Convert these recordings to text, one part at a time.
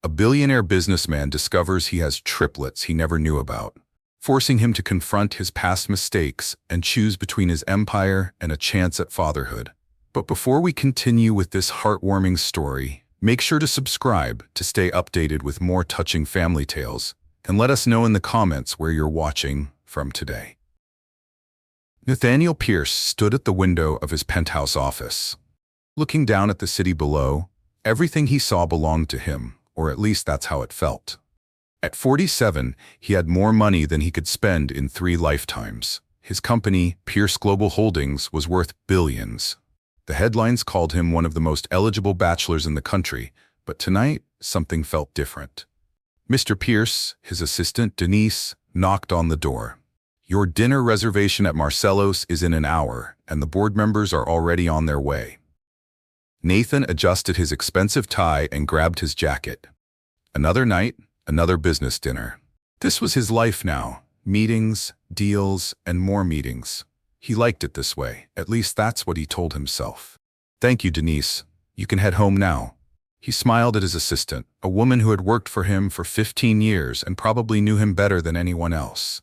A billionaire businessman discovers he has triplets he never knew about, forcing him to confront his past mistakes and choose between his empire and a chance at fatherhood. But before we continue with this heartwarming story, make sure to subscribe to stay updated with more touching family tales, and let us know in the comments where you're watching from today. Nathaniel Pierce stood at the window of his penthouse office. Looking down at the city below, everything he saw belonged to him, or at least that's how it felt. At 47, he had more money than he could spend in 3 lifetimes. His company, Pierce Global Holdings, was worth billions. The headlines called him one of the most eligible bachelors in the country, but tonight, something felt different. Mr. Pierce, his assistant Denise, knocked on the door. "Your dinner reservation at Marcello's is in an hour, and the board members are already on their way." Nathan adjusted his expensive tie and grabbed his jacket. Another night, another business dinner. This was his life now. Meetings, deals, and more meetings. He liked it this way. At least that's what he told himself. "Thank you, Denise. You can head home now." He smiled at his assistant, a woman who had worked for him for 15 years and probably knew him better than anyone else.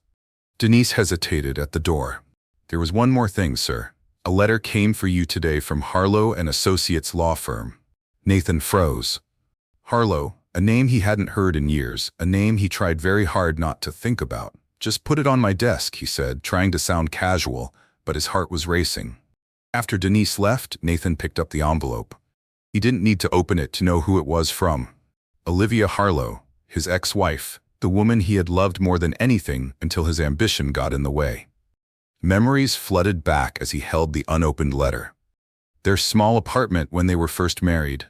Denise hesitated at the door. "There was one more thing, sir. A letter came for you today from Harlow and Associates law firm." Nathan froze. Harlow, a name he hadn't heard in years, a name he tried very hard not to think about. "Just put it on my desk," he said, trying to sound casual, but his heart was racing. After Denise left, Nathan picked up the envelope. He didn't need to open it to know who it was from. Olivia Harlow, his ex-wife, the woman he had loved more than anything until his ambition got in the way. Memories flooded back as he held the unopened letter. Their small apartment when they were first married.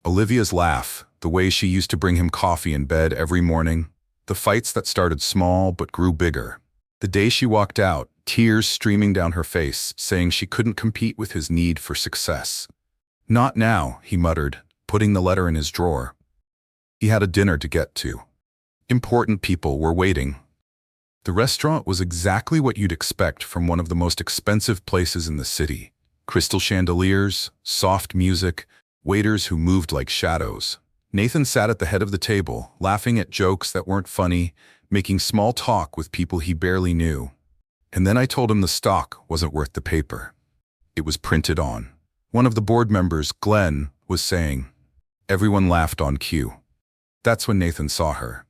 Olivia's laugh, the way she used to bring him coffee in bed every morning. The fights that started small but grew bigger. The day she walked out, tears streaming down her face, saying she couldn't compete with his need for success. "Not now," he muttered, putting the letter in his drawer. He had a dinner to get to. Important people were waiting. The restaurant was exactly what you'd expect from one of the most expensive places in the city. Crystal chandeliers, soft music, waiters who moved like shadows. Nathan sat at the head of the table, laughing at jokes that weren't funny, making small talk with people he barely knew. And then I told him the stock wasn't worth the paper it was printed on. One of the board members, Glenn, was saying. Everyone laughed on cue. That's when Nathan saw her.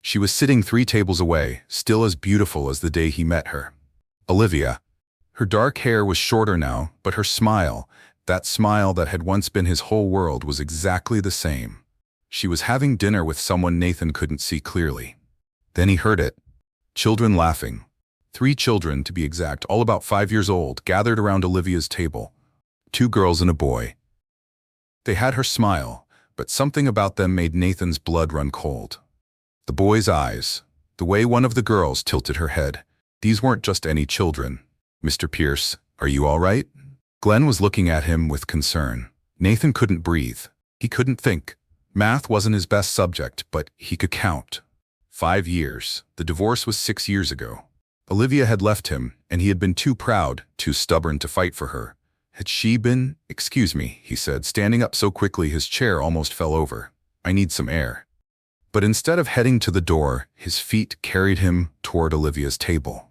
She was sitting 3 tables away, still as beautiful as the day he met her. Olivia. Her dark hair was shorter now, but her smile, that smile that had once been his whole world, was exactly the same. She was having dinner with someone Nathan couldn't see clearly. Then he heard it. Children laughing. 3 children, to be exact, all about 5 years old, gathered around Olivia's table. 2 girls and a boy. They had her smile, but something about them made Nathan's blood run cold. The boy's eyes, the way one of the girls tilted her head. These weren't just any children. "Mr. Pierce, are you all right?" Glenn was looking at him with concern. Nathan couldn't breathe. He couldn't think. Math wasn't his best subject, but he could count. 5 years. The divorce was 6 years ago. Olivia had left him, and he had been too proud, too stubborn to fight for her. Had she been? "Excuse me," he said, standing up so quickly his chair almost fell over. "I need some air." But instead of heading to the door, his feet carried him toward Olivia's table.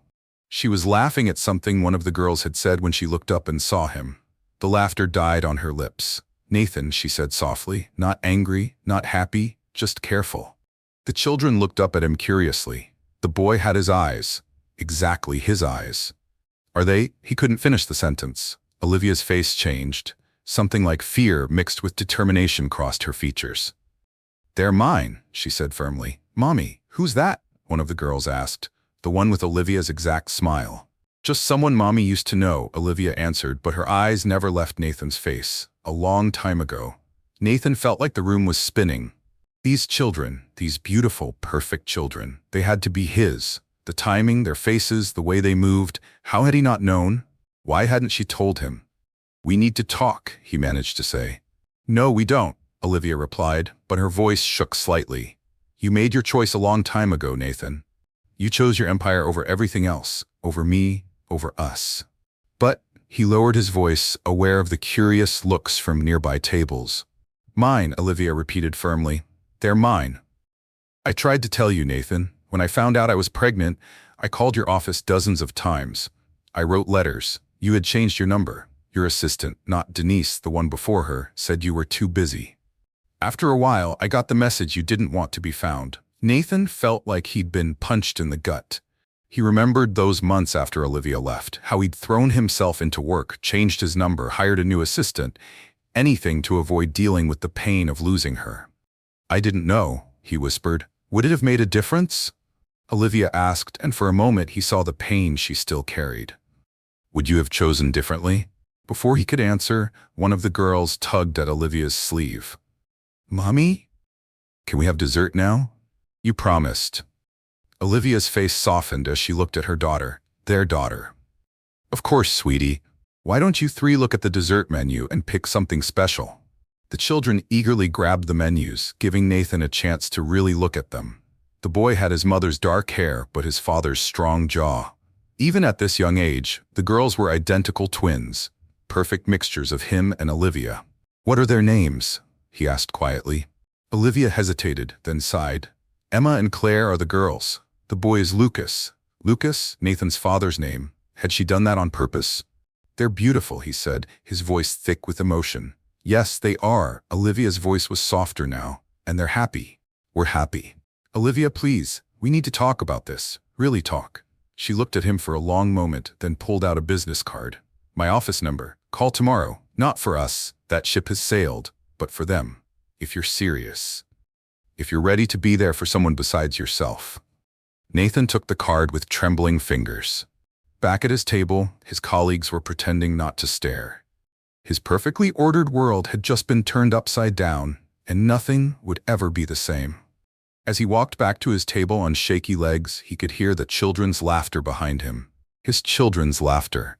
She was laughing at something one of the girls had said when she looked up and saw him. The laughter died on her lips. "Nathan," she said softly, not angry, not happy, just careful. The children looked up at him curiously. The boy had his eyes. Exactly his eyes. "Are they?" He couldn't finish the sentence. Olivia's face changed. Something like fear mixed with determination crossed her features. "They're mine," she said firmly. "Mommy, who's that?" one of the girls asked. The one with Olivia's exact smile. "Just someone Mommy used to know," Olivia answered, but her eyes never left Nathan's face. A long time ago. Nathan felt like the room was spinning. These children, these beautiful, perfect children, they had to be his. The timing, their faces, the way they moved. How had he not known? Why hadn't she told him? "We need to talk," he managed to say. "No, we don't," Olivia replied, but her voice shook slightly. "You made your choice a long time ago, Nathan. You chose your empire over everything else, over me, over us." "But," he lowered his voice, aware of the curious looks from nearby tables. "Mine," Olivia repeated firmly. They're mine. I tried to tell you, Nathan. When I found out I was pregnant, I called your office dozens of times. I wrote letters. You had changed your number. Your assistant, not Denise, the one before her, said you were too busy. After a while, I got the message you didn't want to be found. Nathan felt like he'd been punched in the gut. He remembered those months after Olivia left, how he'd thrown himself into work, changed his number, hired a new assistant, anything to avoid dealing with the pain of losing her. I didn't know, he whispered. Would it have made a difference? Olivia asked, and for a moment he saw the pain she still carried. Would you have chosen differently? Before he could answer, one of the girls tugged at Olivia's sleeve. Mommy? Can we have dessert now? You promised. Olivia's face softened as she looked at her daughter, their daughter. Of course, sweetie. Why don't you three look at the dessert menu and pick something special? The children eagerly grabbed the menus, giving Nathan a chance to really look at them. The boy had his mother's dark hair but his father's strong jaw. Even at this young age, the girls were identical twins, perfect mixtures of him and Olivia. What are their names? He asked quietly. Olivia hesitated, then sighed. Emma and Claire are the girls. The boy is Lucas. Lucas, Nathan's father's name. Had she done that on purpose? They're beautiful, he said, his voice thick with emotion. Yes, they are. Olivia's voice was softer now. And they're happy. We're happy. Olivia, please, we need to talk about this. Really talk. She looked at him for a long moment, then pulled out a business card. My office number. Call tomorrow. Not for us. That ship has sailed. But for them. If you're serious. If you're ready to be there for someone besides yourself. Nathan took the card with trembling fingers. Back at his table, his colleagues were pretending not to stare. His perfectly ordered world had just been turned upside down, and nothing would ever be the same. As he walked back to his table on shaky legs, he could hear the children's laughter behind him. His children's laughter.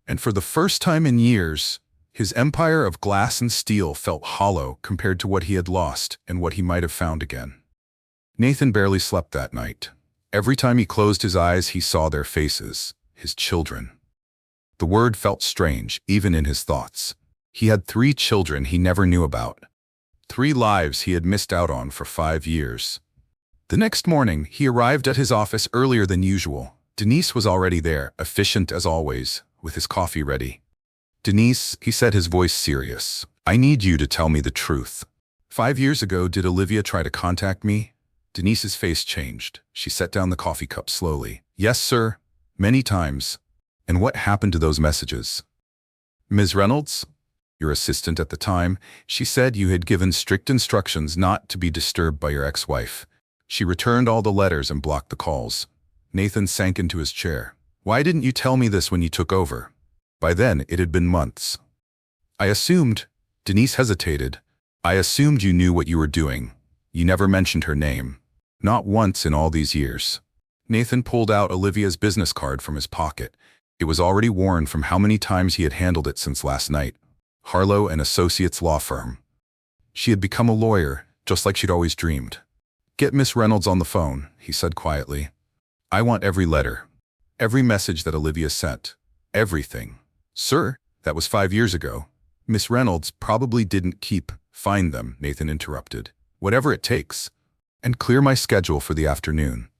And for the first time in years, his empire of glass and steel felt hollow compared to what he had lost and what he might have found again. Nathan barely slept that night. Every time he closed his eyes, he saw their faces, his children. The word felt strange, even in his thoughts. He had 3 children he never knew about. 3 lives he had missed out on for 5 years. The next morning, he arrived at his office earlier than usual. Denise was already there, efficient as always, with his coffee ready. Denise, he said, his voice serious. I need you to tell me the truth. 5 years ago, did Olivia try to contact me? Denise's face changed. She set down the coffee cup slowly. Yes, sir. Many times. And what happened to those messages? Ms. Reynolds, your assistant at the time, she said you had given strict instructions not to be disturbed by your ex-wife. She returned all the letters and blocked the calls. Nathan sank into his chair. Why didn't you tell me this when you took over? By then, it had been months. I assumed. Denise hesitated. I assumed you knew what you were doing. You never mentioned her name. Not once in all these years. Nathan pulled out Olivia's business card from his pocket. It was already worn from how many times he had handled it since last night. Harlow and Associates law firm. She had become a lawyer, just like she'd always dreamed. Get Miss Reynolds on the phone, he said quietly. I want every letter. Every message that Olivia sent. Everything. Sir, that was 5 years ago. Miss Reynolds probably didn't find them, Nathan interrupted. Whatever it takes. And clear my schedule for the afternoon.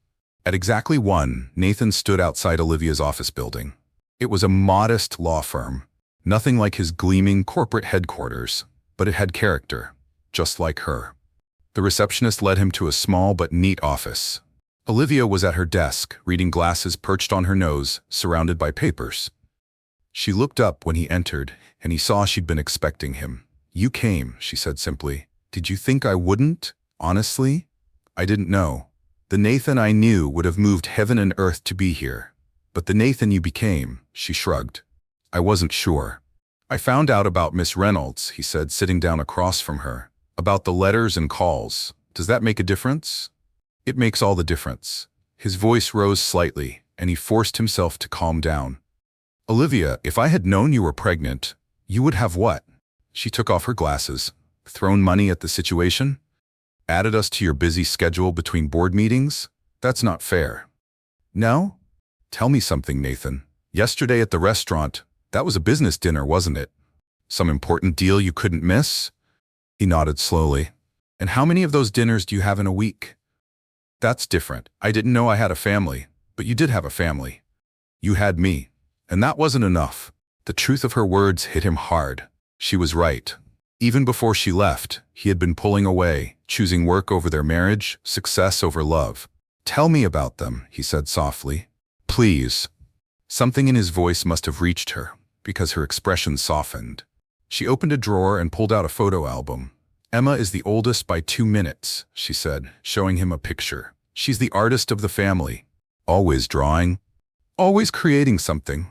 At exactly 1, Nathan stood outside Olivia's office building. It was a modest law firm. Nothing like his gleaming corporate headquarters, but it had character, just like her. The receptionist led him to a small but neat office. Olivia was at her desk, reading glasses perched on her nose, surrounded by papers. She looked up when he entered, and he saw she'd been expecting him. You came, she said simply. Did you think I wouldn't? Honestly? I didn't know. The Nathan I knew would have moved heaven and earth to be here. But the Nathan you became, she shrugged. I wasn't sure. I found out about Miss Reynolds, he said, sitting down across from her. About the letters and calls. Does that make a difference? It makes all the difference. His voice rose slightly, and he forced himself to calm down. Olivia, if I had known you were pregnant, you would have what? She took off her glasses. Thrown money at the situation? Added us to your busy schedule between board meetings? That's not fair. No? Tell me something, Nathan. Yesterday at the restaurant, that was a business dinner, wasn't it? Some important deal you couldn't miss? He nodded slowly. And how many of those dinners do you have in a week? That's different. I didn't know I had a family, but you did have a family. You had me. And that wasn't enough. The truth of her words hit him hard. She was right. Even before she left, he had been pulling away, choosing work over their marriage, success over love. Tell me about them, he said softly. Please. Something in his voice must have reached her, because her expression softened. She opened a drawer and pulled out a photo album. Emma is the oldest by 2 minutes, she said, showing him a picture. She's the artist of the family. Always drawing. Always creating something.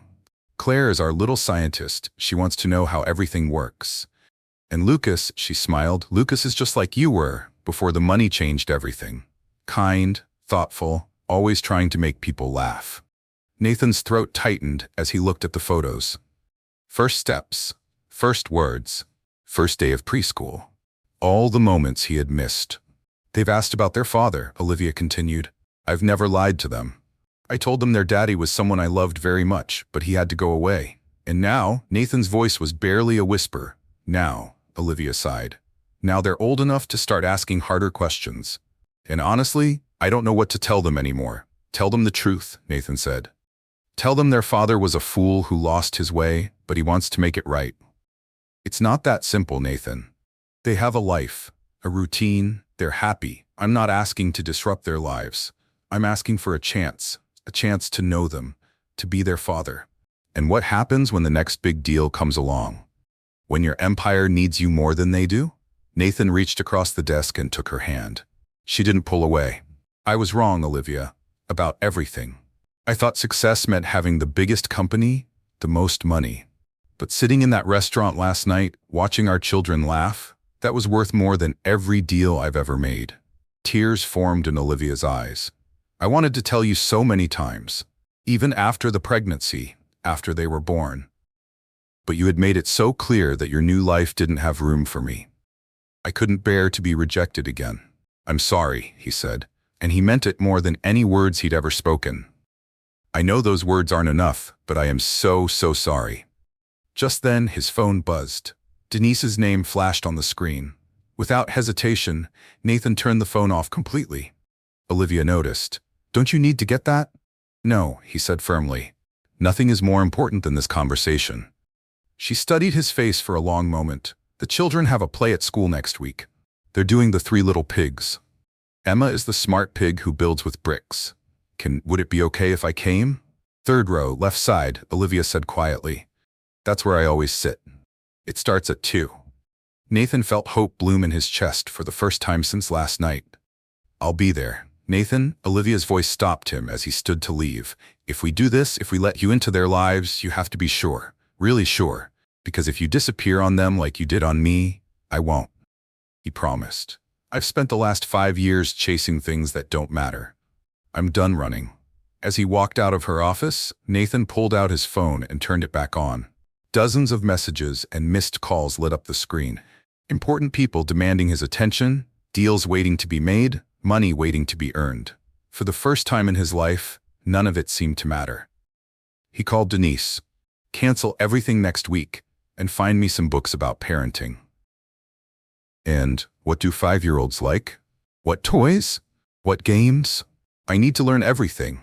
Claire is our little scientist. She wants to know how everything works. And Lucas, she smiled, Lucas is just like you were, before the money changed everything. Kind, thoughtful, always trying to make people laugh. Nathan's throat tightened as he looked at the photos. First steps, first words, first day of preschool. All the moments he had missed. They've asked about their father, Olivia continued. I've never lied to them. I told them their daddy was someone I loved very much, but he had to go away. And now, Nathan's voice was barely a whisper. Now, Olivia sighed. Now they're old enough to start asking harder questions. And honestly, I don't know what to tell them anymore. Tell them the truth, Nathan said. Tell them their father was a fool who lost his way, but he wants to make it right. It's not that simple, Nathan. They have a life, a routine, they're happy. I'm not asking to disrupt their lives. I'm asking for a chance to know them, to be their father. And what happens when the next big deal comes along? When your empire needs you more than they do? Nathan reached across the desk and took her hand. She didn't pull away. I was wrong, Olivia, about everything. I thought success meant having the biggest company, the most money. But sitting in that restaurant last night, watching our children laugh, that was worth more than every deal I've ever made. Tears formed in Olivia's eyes. I wanted to tell you so many times, even after the pregnancy, after they were born. But you had made it so clear that your new life didn't have room for me. I couldn't bear to be rejected again. I'm sorry, he said, and he meant it more than any words he'd ever spoken. I know those words aren't enough, but I am so sorry. Just then, his phone buzzed. Denise's name flashed on the screen. Without hesitation, Nathan turned the phone off completely. Olivia noticed. Don't you need to get that? No, he said firmly. Nothing is more important than this conversation. She studied his face for a long moment. The children have a play at school next week. They're doing the 3 Little Pigs. Emma is the smart pig who builds with bricks. Would it be okay if I came? Third row, left side, Olivia said quietly. That's where I always sit. It starts at 2. Nathan felt hope bloom in his chest for the first time since last night. I'll be there. Nathan, Olivia's voice stopped him as he stood to leave. If we do this, if we let you into their lives, you have to be sure, really sure, because if you disappear on them like you did on me, I won't. He promised. I've spent the last 5 years chasing things that don't matter. I'm done running. As he walked out of her office, Nathan pulled out his phone and turned it back on. Dozens of messages and missed calls lit up the screen. Important people demanding his attention, deals waiting to be made, money waiting to be earned. For the first time in his life, none of it seemed to matter. He called Denise. Cancel everything next week and find me some books about parenting. And what do 5-year-olds like? What toys? What games? I need to learn everything.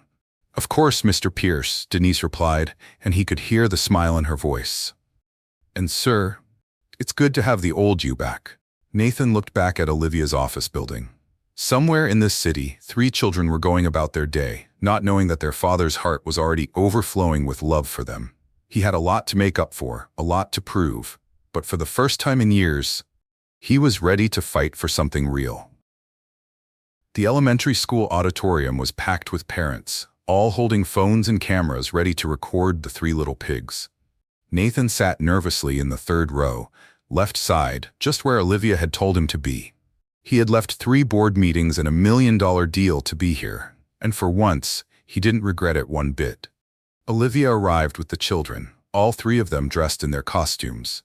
Of course, Mr. Pierce, Denise replied, and he could hear the smile in her voice. And sir, it's good to have the old you back. Nathan looked back at Olivia's office building. Somewhere in this city, 3 children were going about their day, not knowing that their father's heart was already overflowing with love for them. He had a lot to make up for, a lot to prove, but for the first time in years, he was ready to fight for something real. The elementary school auditorium was packed with parents, all holding phones and cameras ready to record the 3 Little Pigs. Nathan sat nervously in the 3rd row, left side, just where Olivia had told him to be. He had left 3 board meetings and $1 million deal to be here, and for once, he didn't regret it one bit. Olivia arrived with the children, all 3 of them dressed in their costumes.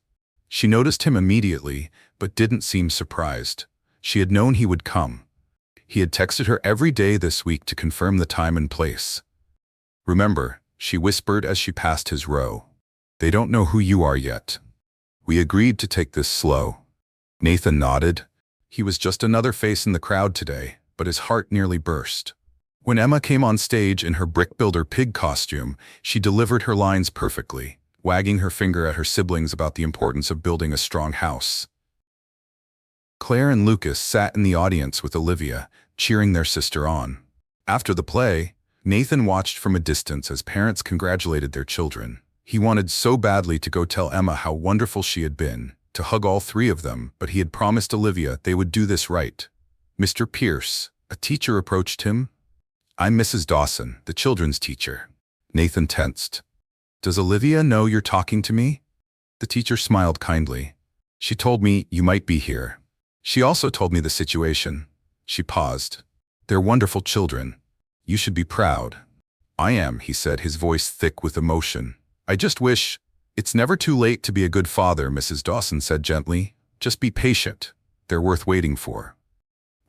She noticed him immediately, but didn't seem surprised. She had known he would come. He had texted her every day this week to confirm the time and place. Remember, she whispered as she passed his row. They don't know who you are yet. We agreed to take this slow. Nathan nodded. He was just another face in the crowd today, but his heart nearly burst. When Emma came on stage in her brick builder pig costume, she delivered her lines perfectly, wagging her finger at her siblings about the importance of building a strong house. Claire and Lucas sat in the audience with Olivia, cheering their sister on. After the play, Nathan watched from a distance as parents congratulated their children. He wanted so badly to go tell Emma how wonderful she had been, to hug all three of them, but he had promised Olivia they would do this right. Mr. Pierce, a teacher, approached him. "I'm Mrs. Dawson, the children's teacher." Nathan tensed. "Does Olivia know you're talking to me?" The teacher smiled kindly. "She told me you might be here. She also told me the situation." She paused. "They're wonderful children. You should be proud." "I am," he said, his voice thick with emotion. "I just wish—" "It's never too late to be a good father," Mrs. Dawson said gently. "Just be patient. They're worth waiting for."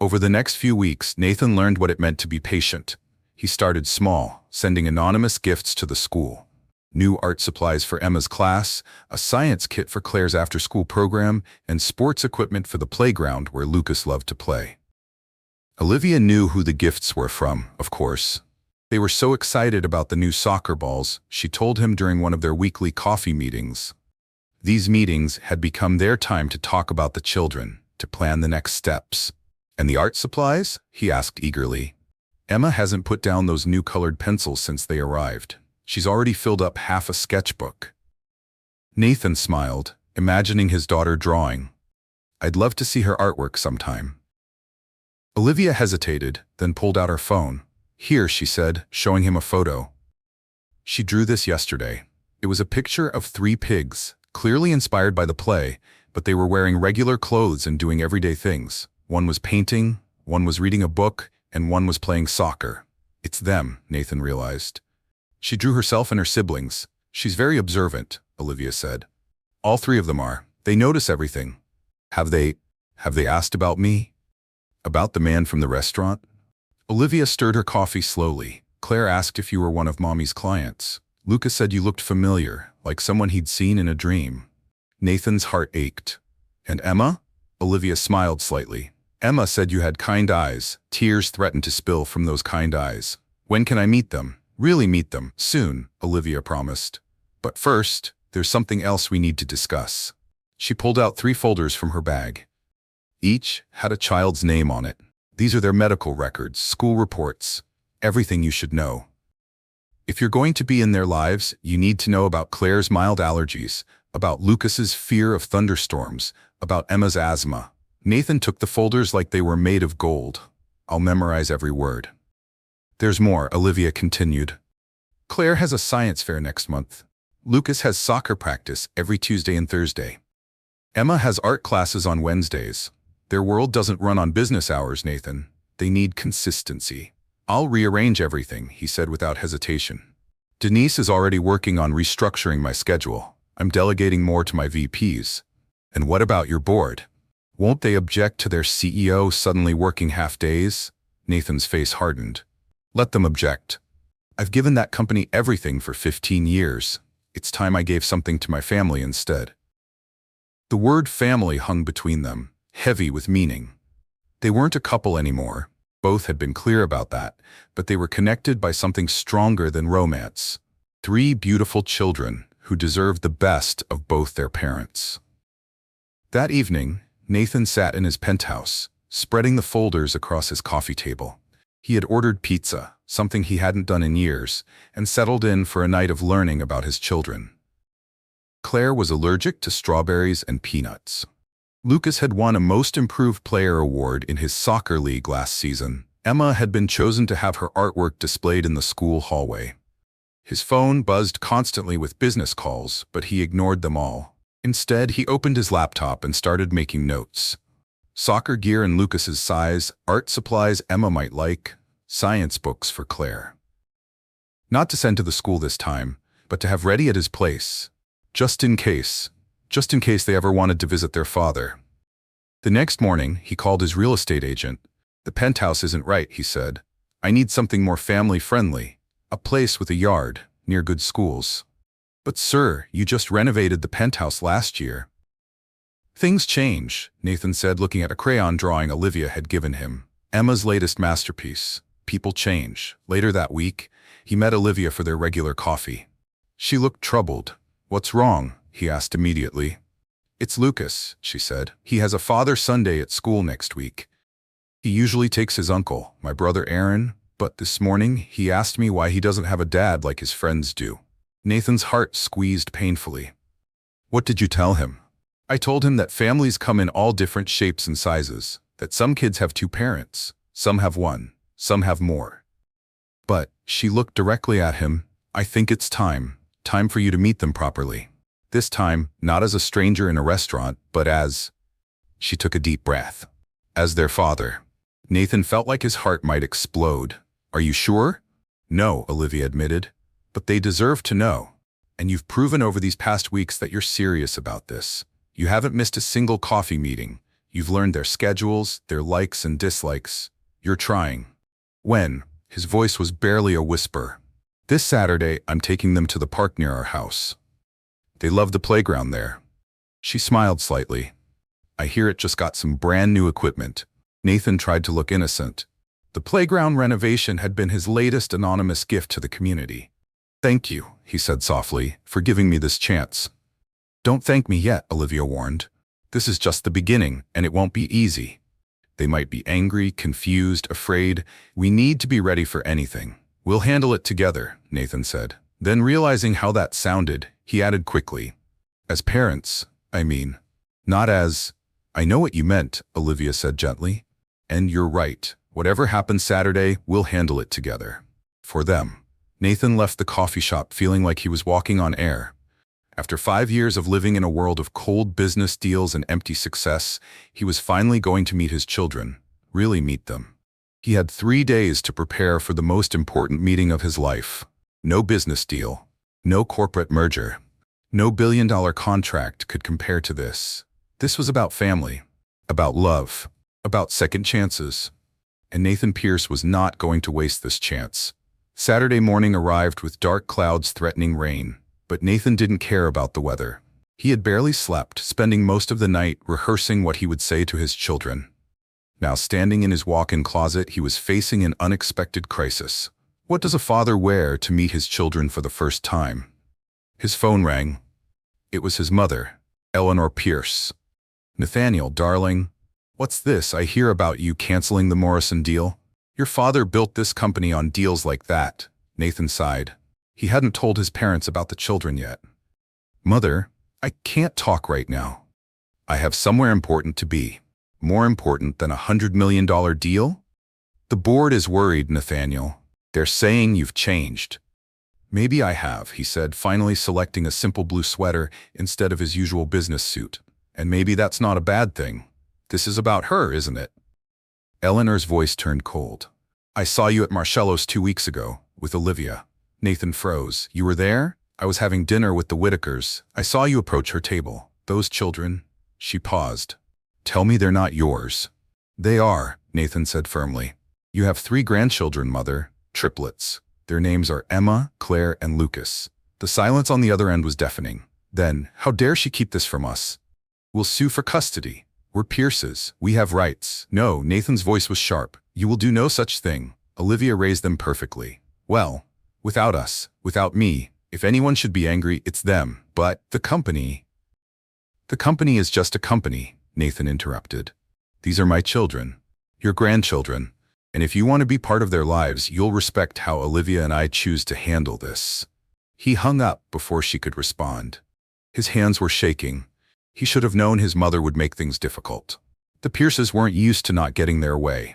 Over the next few weeks, Nathan learned what it meant to be patient. He started small, sending anonymous gifts to the school. New art supplies for Emma's class, a science kit for Claire's after-school program, and sports equipment for the playground where Lucas loved to play. Olivia knew who the gifts were from, of course. They were so excited about the new soccer balls, she told him during one of their weekly coffee meetings. These meetings had become their time to talk about the children, to plan the next steps. "And the art supplies?" he asked eagerly. "Emma hasn't put down those new colored pencils since they arrived. She's already filled up half a sketchbook." Nathan smiled, imagining his daughter drawing. "I'd love to see her artwork sometime." Olivia hesitated, then pulled out her phone. "Here," she said, showing him a photo. She drew this yesterday. It was a picture of 3 pigs, clearly inspired by the play, but they were wearing regular clothes and doing everyday things. One was painting, one was reading a book, and one was playing soccer. "It's them," Nathan realized. "She drew herself and her siblings. She's very observant," Olivia said. "All 3 of them are. They notice everything." Have they asked about me? About the man from the restaurant?" Olivia stirred her coffee slowly. "Claire asked if you were one of Mommy's clients. Lucas said you looked familiar, like someone he'd seen in a dream." Nathan's heart ached. "And Emma?" Olivia smiled slightly. "Emma said you had kind eyes. Tears threatened to spill from those kind eyes. When can I meet them? Really meet them. Soon," Olivia promised. "But first, there's something else we need to discuss." She pulled out 3 folders from her bag. Each had a child's name on it. "These are their medical records, school reports, everything you should know. If you're going to be in their lives, you need to know about Claire's mild allergies, about Lucas's fear of thunderstorms, about Emma's asthma." Nathan took the folders like they were made of gold. "I'll memorize every word." "There's more," Olivia continued. "Claire has a science fair next month. Lucas has soccer practice every Tuesday and Thursday. Emma has art classes on Wednesdays. Their world doesn't run on business hours, Nathan. They need consistency." "I'll rearrange everything," he said without hesitation. "Denise is already working on restructuring my schedule. I'm delegating more to my VPs. And what about your board? Won't they object to their CEO suddenly working half days?" Nathan's face hardened. "Let them object. I've given that company everything for 15 years. It's time I gave something to my family instead." The word family hung between them, heavy with meaning. They weren't a couple anymore. Both had been clear about that, but they were connected by something stronger than romance. 3 beautiful children who deserved the best of both their parents. That evening, Nathan sat in his penthouse, spreading the folders across his coffee table. He had ordered pizza, something he hadn't done in years, and settled in for a night of learning about his children. Claire was allergic to strawberries and peanuts. Lucas had won a Most Improved Player award in his soccer league last season. Emma had been chosen to have her artwork displayed in the school hallway. His phone buzzed constantly with business calls, but he ignored them all. Instead, he opened his laptop and started making notes. Soccer gear in Lucas's size, art supplies Emma might like, science books for Claire. Not to send to the school this time, but to have ready at his place, just in case they ever wanted to visit their father. The next morning, he called his real estate agent. "The penthouse isn't right," he said. "I need something more family-friendly, a place with a yard, near good schools." "But sir, you just renovated the penthouse last year." Things change, Nathan said, looking at a crayon drawing Olivia had given him. Emma's latest masterpiece. People change. Later that week, he met Olivia for their regular coffee. She looked troubled. "What's wrong?" he asked immediately. "It's Lucas," she said. "He has a Father Sunday at school next week. He usually takes his uncle, my brother Aaron, but this morning he asked me why he doesn't have a dad like his friends do." Nathan's heart squeezed painfully. "What did you tell him?" "I told him that families come in all different shapes and sizes, that some kids have two parents, some have one, some have more. But," she looked directly at him, "I think it's time for you to meet them properly. This time, not as a stranger in a restaurant, but as—" She took a deep breath. "As their father." Nathan felt like his heart might explode. "Are you sure?" "No," Olivia admitted, "but they deserve to know. And you've proven over these past weeks that you're serious about this. You haven't missed a single coffee meeting. You've learned their schedules, their likes and dislikes. You're trying." "When?" His voice was barely a whisper. "This Saturday, I'm taking them to the park near our house. They love the playground there." She smiled slightly. "I hear it just got some brand new equipment." Nathan tried to look innocent. The playground renovation had been his latest anonymous gift to the community. "Thank you," he said softly, "for giving me this chance." "Don't thank me yet," Olivia warned. "This is just the beginning, and it won't be easy. They might be angry, confused, afraid. We need to be ready for anything." "We'll handle it together," Nathan said. Then, realizing how that sounded, he added quickly, "As parents, I mean. Not as—" "I know what you meant," Olivia said gently. "And you're right. Whatever happens Saturday, we'll handle it together. For them." Nathan left the coffee shop feeling like he was walking on air. After 5 years of living in a world of cold business deals and empty success, he was finally going to meet his children, really meet them. He had 3 days to prepare for the most important meeting of his life. No business deal, no corporate merger, no billion-dollar contract could compare to this. This was about family, about love, about second chances. And Nathan Pierce was not going to waste this chance. Saturday morning arrived with dark clouds threatening rain, but Nathan didn't care about the weather. He had barely slept, spending most of the night rehearsing what he would say to his children. Now, standing in his walk-in closet, he was facing an unexpected crisis. What does a father wear to meet his children for the first time? His phone rang. It was his mother, Nathaniel Pierce. "Nathaniel, darling, what's this I hear about you canceling the Morrison deal? Your father built this company on deals like that." Nathan sighed. He hadn't told his parents about the children yet. "Mother, I can't talk right now. I have somewhere important to be. More important than a $100 million deal? The board is worried, Nathaniel. They're saying you've changed." "Maybe I have," he said, finally selecting a simple blue sweater instead of his usual business suit. "And maybe that's not a bad thing. This is about her, isn't it?" Eleanor's voice turned cold. "I saw you at Marcello's 2 weeks ago, with Olivia." Nathan froze. "You were there?" "I was having dinner with the Whitakers. I saw you approach her table. Those children—" She paused. "Tell me they're not yours." "They are," Nathan said firmly. "You have 3 grandchildren, Mother. Triplets. Their names are Emma, Claire, and Lucas." The silence on the other end was deafening. Then, "How dare she keep this from us? We'll sue for custody. We're Pierces. We have rights." "No," Nathan's voice was sharp. "You will do no such thing." Olivia raised them perfectly. "Well, without us, without me, if anyone should be angry, it's them. But the company—" "The company is just a company," Nathan interrupted. "These are my children, your grandchildren. And if you want to be part of their lives, you'll respect how Olivia and I choose to handle this." He hung up before she could respond. His hands were shaking. He should have known his mother would make things difficult. The Pierces weren't used to not getting their way.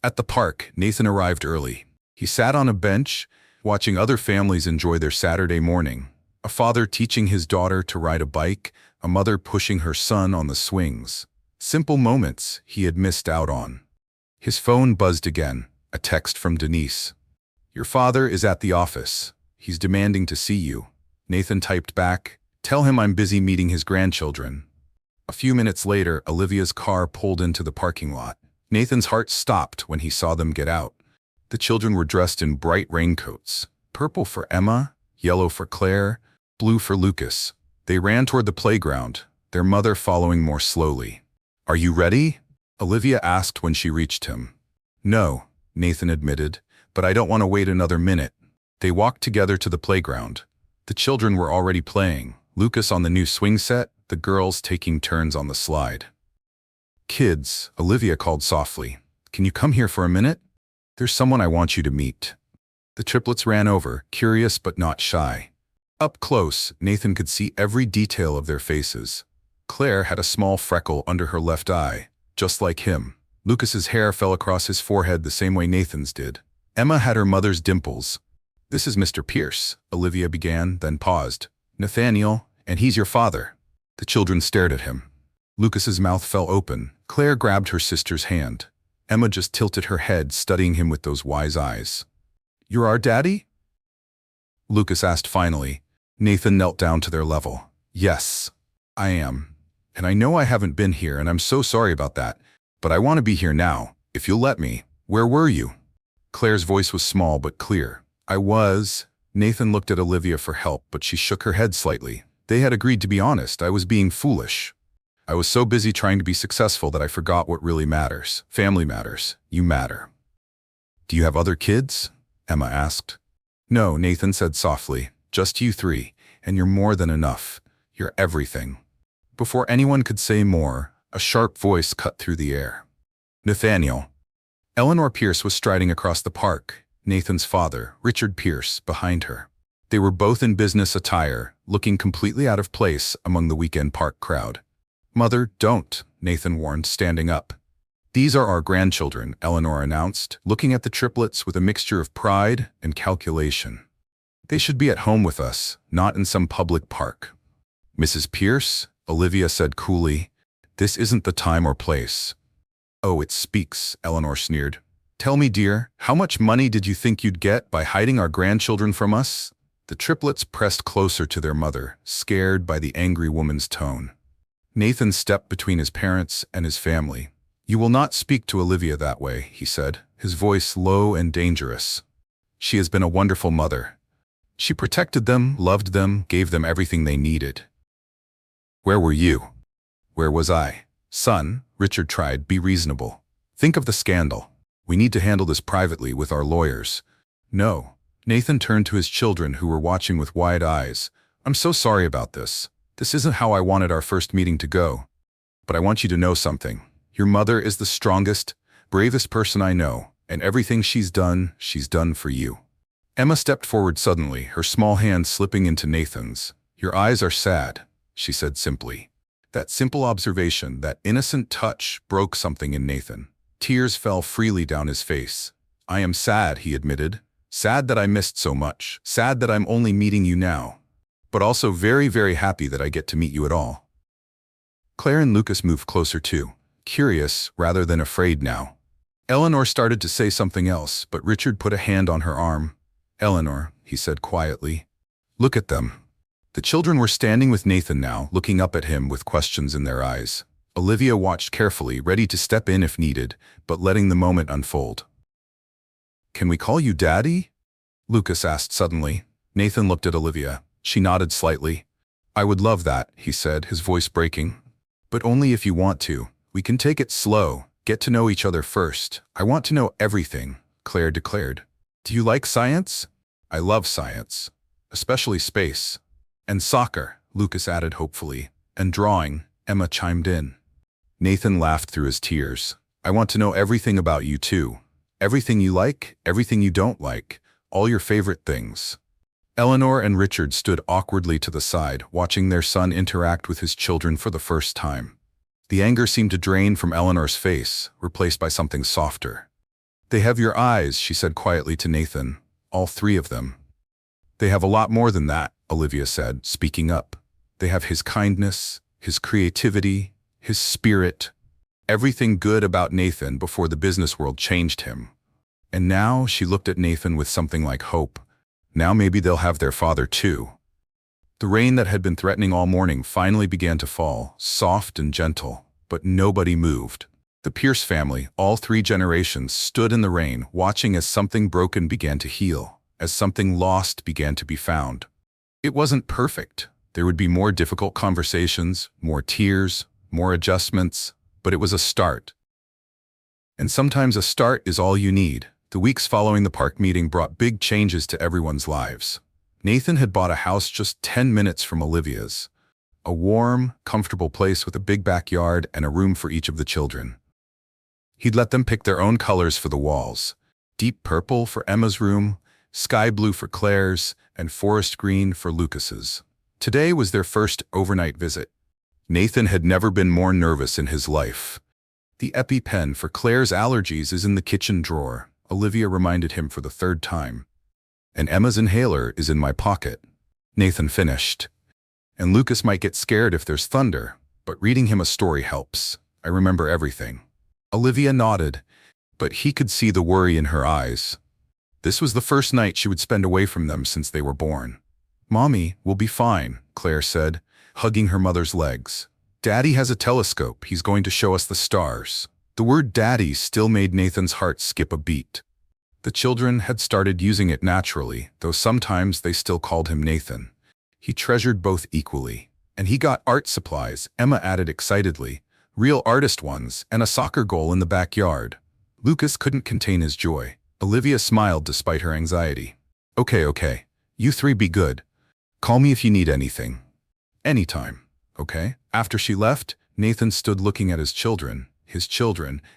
At the park, Nathan arrived early. He sat on a bench, watching other families enjoy their Saturday morning. A father teaching his daughter to ride a bike, a mother pushing her son on the swings. Simple moments he had missed out on. His phone buzzed again, a text from Denise. "Your father is at the office. He's demanding to see you." Nathan typed back, "Tell him I'm busy meeting his grandchildren." A few minutes later, Olivia's car pulled into the parking lot. Nathan's heart stopped when he saw them get out. The children were dressed in bright raincoats, purple for Emma, yellow for Claire, blue for Lucas. They ran toward the playground, their mother following more slowly. "Are you ready?" Olivia asked when she reached him. "No," Nathan admitted, "but I don't want to wait another minute." They walked together to the playground. The children were already playing, Lucas on the new swing set, the girls taking turns on the slide. "Kids," Olivia called softly, "can you come here for a minute? There's someone I want you to meet." The triplets ran over, curious but not shy. Up close, Nathan could see every detail of their faces. Claire had a small freckle under her left eye, just like him. Lucas's hair fell across his forehead the same way Nathan's did. Emma had her mother's dimples. "This is Mr. Pierce," Olivia began, then paused. "Nathaniel, and he's your father." The children stared at him. Lucas's mouth fell open. Claire grabbed her sister's hand. Emma just tilted her head, studying him with those wise eyes. "You're our daddy?" Lucas asked finally. Nathan knelt down to their level. "Yes, I am. And I know I haven't been here, and I'm so sorry about that. But I want to be here now, if you'll let me. Where were you?" Claire's voice was small but clear. "I was." Nathan looked at Olivia for help, but she shook her head slightly. They had agreed to be honest. "I was being foolish. I was so busy trying to be successful that I forgot what really matters. Family matters. You matter." "Do you have other kids?" Emma asked. "No," Nathan said softly. "Just you three, and you're more than enough. You're everything." Before anyone could say more, a sharp voice cut through the air. "Nathaniel." Eleanor Pierce was striding across the park, Nathan's father, Richard Pierce, behind her. They were both in business attire, looking completely out of place among the weekend park crowd. "Mother, don't," Nathan warned, standing up. "These are our grandchildren," Eleanor announced, looking at the triplets with a mixture of pride and calculation. "They should be at home with us, not in some public park." "Mrs. Pierce," Olivia said coolly, "this isn't the time or place." "Oh, it speaks," Eleanor sneered. "Tell me, dear, how much money did you think you'd get by hiding our grandchildren from us?" The triplets pressed closer to their mother, scared by the angry woman's tone. Nathan stepped between his parents and his family. "You will not speak to Olivia that way," he said, his voice low and dangerous. "She has been a wonderful mother. She protected them, loved them, gave them everything they needed." "Where were you?" "Where was I?" "Son," Richard tried, "be reasonable. Think of the scandal. We need to handle this privately with our lawyers." "No." Nathan turned to his children who were watching with wide eyes. "I'm so sorry about this. This isn't how I wanted our first meeting to go. But I want you to know something. Your mother is the strongest, bravest person I know, and everything she's done for you." Emma stepped forward suddenly, her small hand slipping into Nathan's. "Your eyes are sad," she said simply. That simple observation, that innocent touch, broke something in Nathan. Tears fell freely down his face. "I am sad," he admitted. "Sad that I missed so much. Sad that I'm only meeting you now. But also very, very happy that I get to meet you at all." Claire and Lucas moved closer too, curious rather than afraid now. Eleanor started to say something else, but Richard put a hand on her arm. "Eleanor," he said quietly, "look at them." The children were standing with Nathan now, looking up at him with questions in their eyes. Olivia watched carefully, ready to step in if needed, but letting the moment unfold. "Can we call you Daddy?" Lucas asked suddenly. Nathan looked at Olivia. She nodded slightly. "I would love that," he said, his voice breaking. "But only if you want to. We can take it slow, get to know each other first. I want to know everything," Claire declared. "Do you like science?" "I love science, especially space." "And soccer," Lucas added hopefully. "And drawing," Emma chimed in. Nathan laughed through his tears. "I want to know everything about you too. Everything you like, everything you don't like, all your favorite things." Eleanor and Richard stood awkwardly to the side, watching their son interact with his children for the first time. The anger seemed to drain from Eleanor's face, replaced by something softer. "They have your eyes," she said quietly to Nathan. "All three of them." "They have a lot more than that," Olivia said, speaking up. "They have his kindness, his creativity, his spirit, everything good about Nathan before the business world changed him." And now she looked at Nathan with something like hope. Now maybe they'll have their father too. The rain that had been threatening all morning finally began to fall, soft and gentle, but nobody moved. The Pierce family, all three generations, stood in the rain, watching as something broken began to heal, as something lost began to be found. It wasn't perfect, There would be more difficult conversations, more tears, more adjustments, but it was a start. And sometimes a start is all you need. The weeks following the park meeting brought big changes to everyone's lives. Nathan had bought a house just 10 minutes from Olivia's. A warm, comfortable place with a big backyard and a room for each of the children. He'd let them pick their own colors for the walls. Deep purple for Emma's room, sky blue for Claire's, and forest green for Lucas's. Today was their first overnight visit. Nathan had never been more nervous in his life. The EpiPen for Claire's allergies is in the kitchen drawer, Olivia reminded him for the third time. And Emma's inhaler is in my pocket. Nathan finished. And Lucas might get scared if there's thunder, but reading him a story helps. I remember everything. Olivia nodded, but he could see the worry in her eyes. This was the first night she would spend away from them since they were born. "Mommy, we'll be fine," Claire said, hugging her mother's legs. "Daddy has a telescope. He's going to show us the stars." The word daddy still made Nathan's heart skip a beat. The children had started using it naturally, though sometimes they still called him Nathan. He treasured both equally. And he got art supplies, Emma added excitedly, real artist ones, and a soccer goal in the backyard. Lucas couldn't contain his joy. Olivia smiled despite her anxiety. Okay. You three be good. Call me if you need anything. Anytime, okay?" After she left, Nathan stood looking at his children,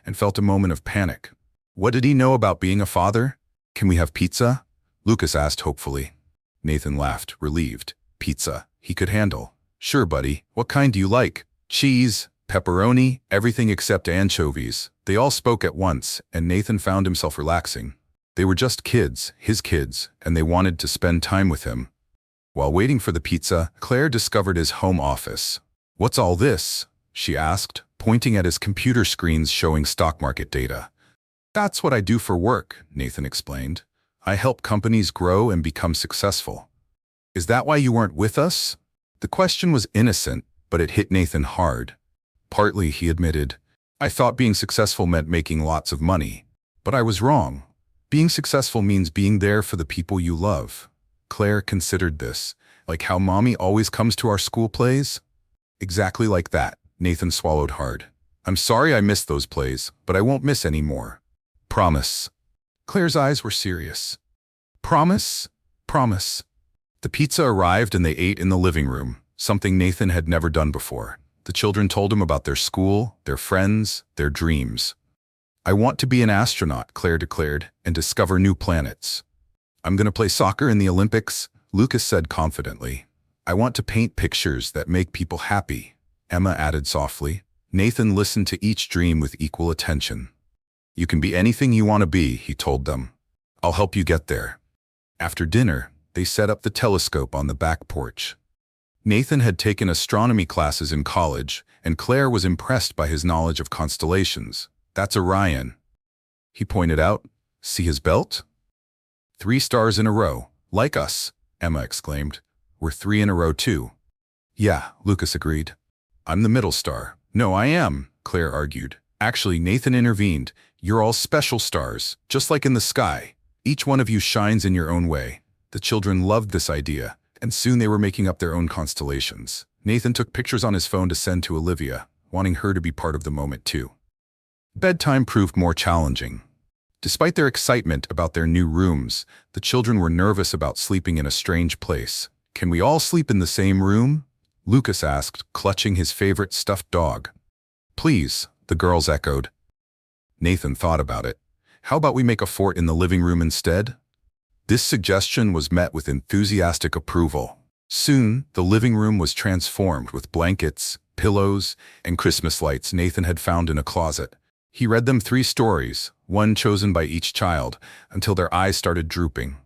and felt a moment of panic. What did he know about being a father? "Can we have pizza?" Lucas asked hopefully. Nathan laughed, relieved. Pizza, he could handle. "Sure, buddy. What kind do you like?" "Cheese, pepperoni, everything except anchovies." They all spoke at once, and Nathan found himself relaxing. They were just kids, his kids, and they wanted to spend time with him. While waiting for the pizza, Claire discovered his home office. "What's all this?" she asked, pointing at his computer screens showing stock market data. "That's what I do for work," Nathan explained. "I help companies grow and become successful." "Is that why you weren't with us?" The question was innocent, but it hit Nathan hard. "Partly," he admitted. "I thought being successful meant making lots of money. But I was wrong. Being successful means being there for the people you love." Claire considered this, like how Mommy always comes to our school plays. Exactly like that, Nathan swallowed hard. "I'm sorry I missed those plays, but I won't miss any more. Promise." Claire's eyes were serious. "Promise? Promise." The pizza arrived and they ate in the living room, something Nathan had never done before. The children told him about their school, their friends, their dreams. "I want to be an astronaut," Claire declared, "and discover new planets." "I'm going to play soccer in the Olympics," Lucas said confidently. "I want to paint pictures that make people happy," Emma added softly. Nathan listened to each dream with equal attention. "You can be anything you want to be," he told them. "I'll help you get there." After dinner, they set up the telescope on the back porch. Nathan had taken astronomy classes in college, and Claire was impressed by his knowledge of constellations. "That's Orion," he pointed out. "See his belt? 3 stars in a row, like us," Emma exclaimed. "We're 3 in a row too." "Yeah," Lucas agreed. "I'm the middle star." "No, I am," Claire argued. "Actually," Nathan intervened, "you're all special stars, just like in the sky. Each one of you shines in your own way." The children loved this idea, and soon they were making up their own constellations. Nathan took pictures on his phone to send to Olivia, wanting her to be part of the moment too. Bedtime proved more challenging. Despite their excitement about their new rooms, the children were nervous about sleeping in a strange place. "Can we all sleep in the same room?" Lucas asked, clutching his favorite stuffed dog. "Please," the girls echoed. Nathan thought about it. "How about we make a fort in the living room instead?" This suggestion was met with enthusiastic approval. Soon, the living room was transformed with blankets, pillows, and Christmas lights Nathan had found in a closet. He read them 3 stories, one chosen by each child, until their eyes started drooping.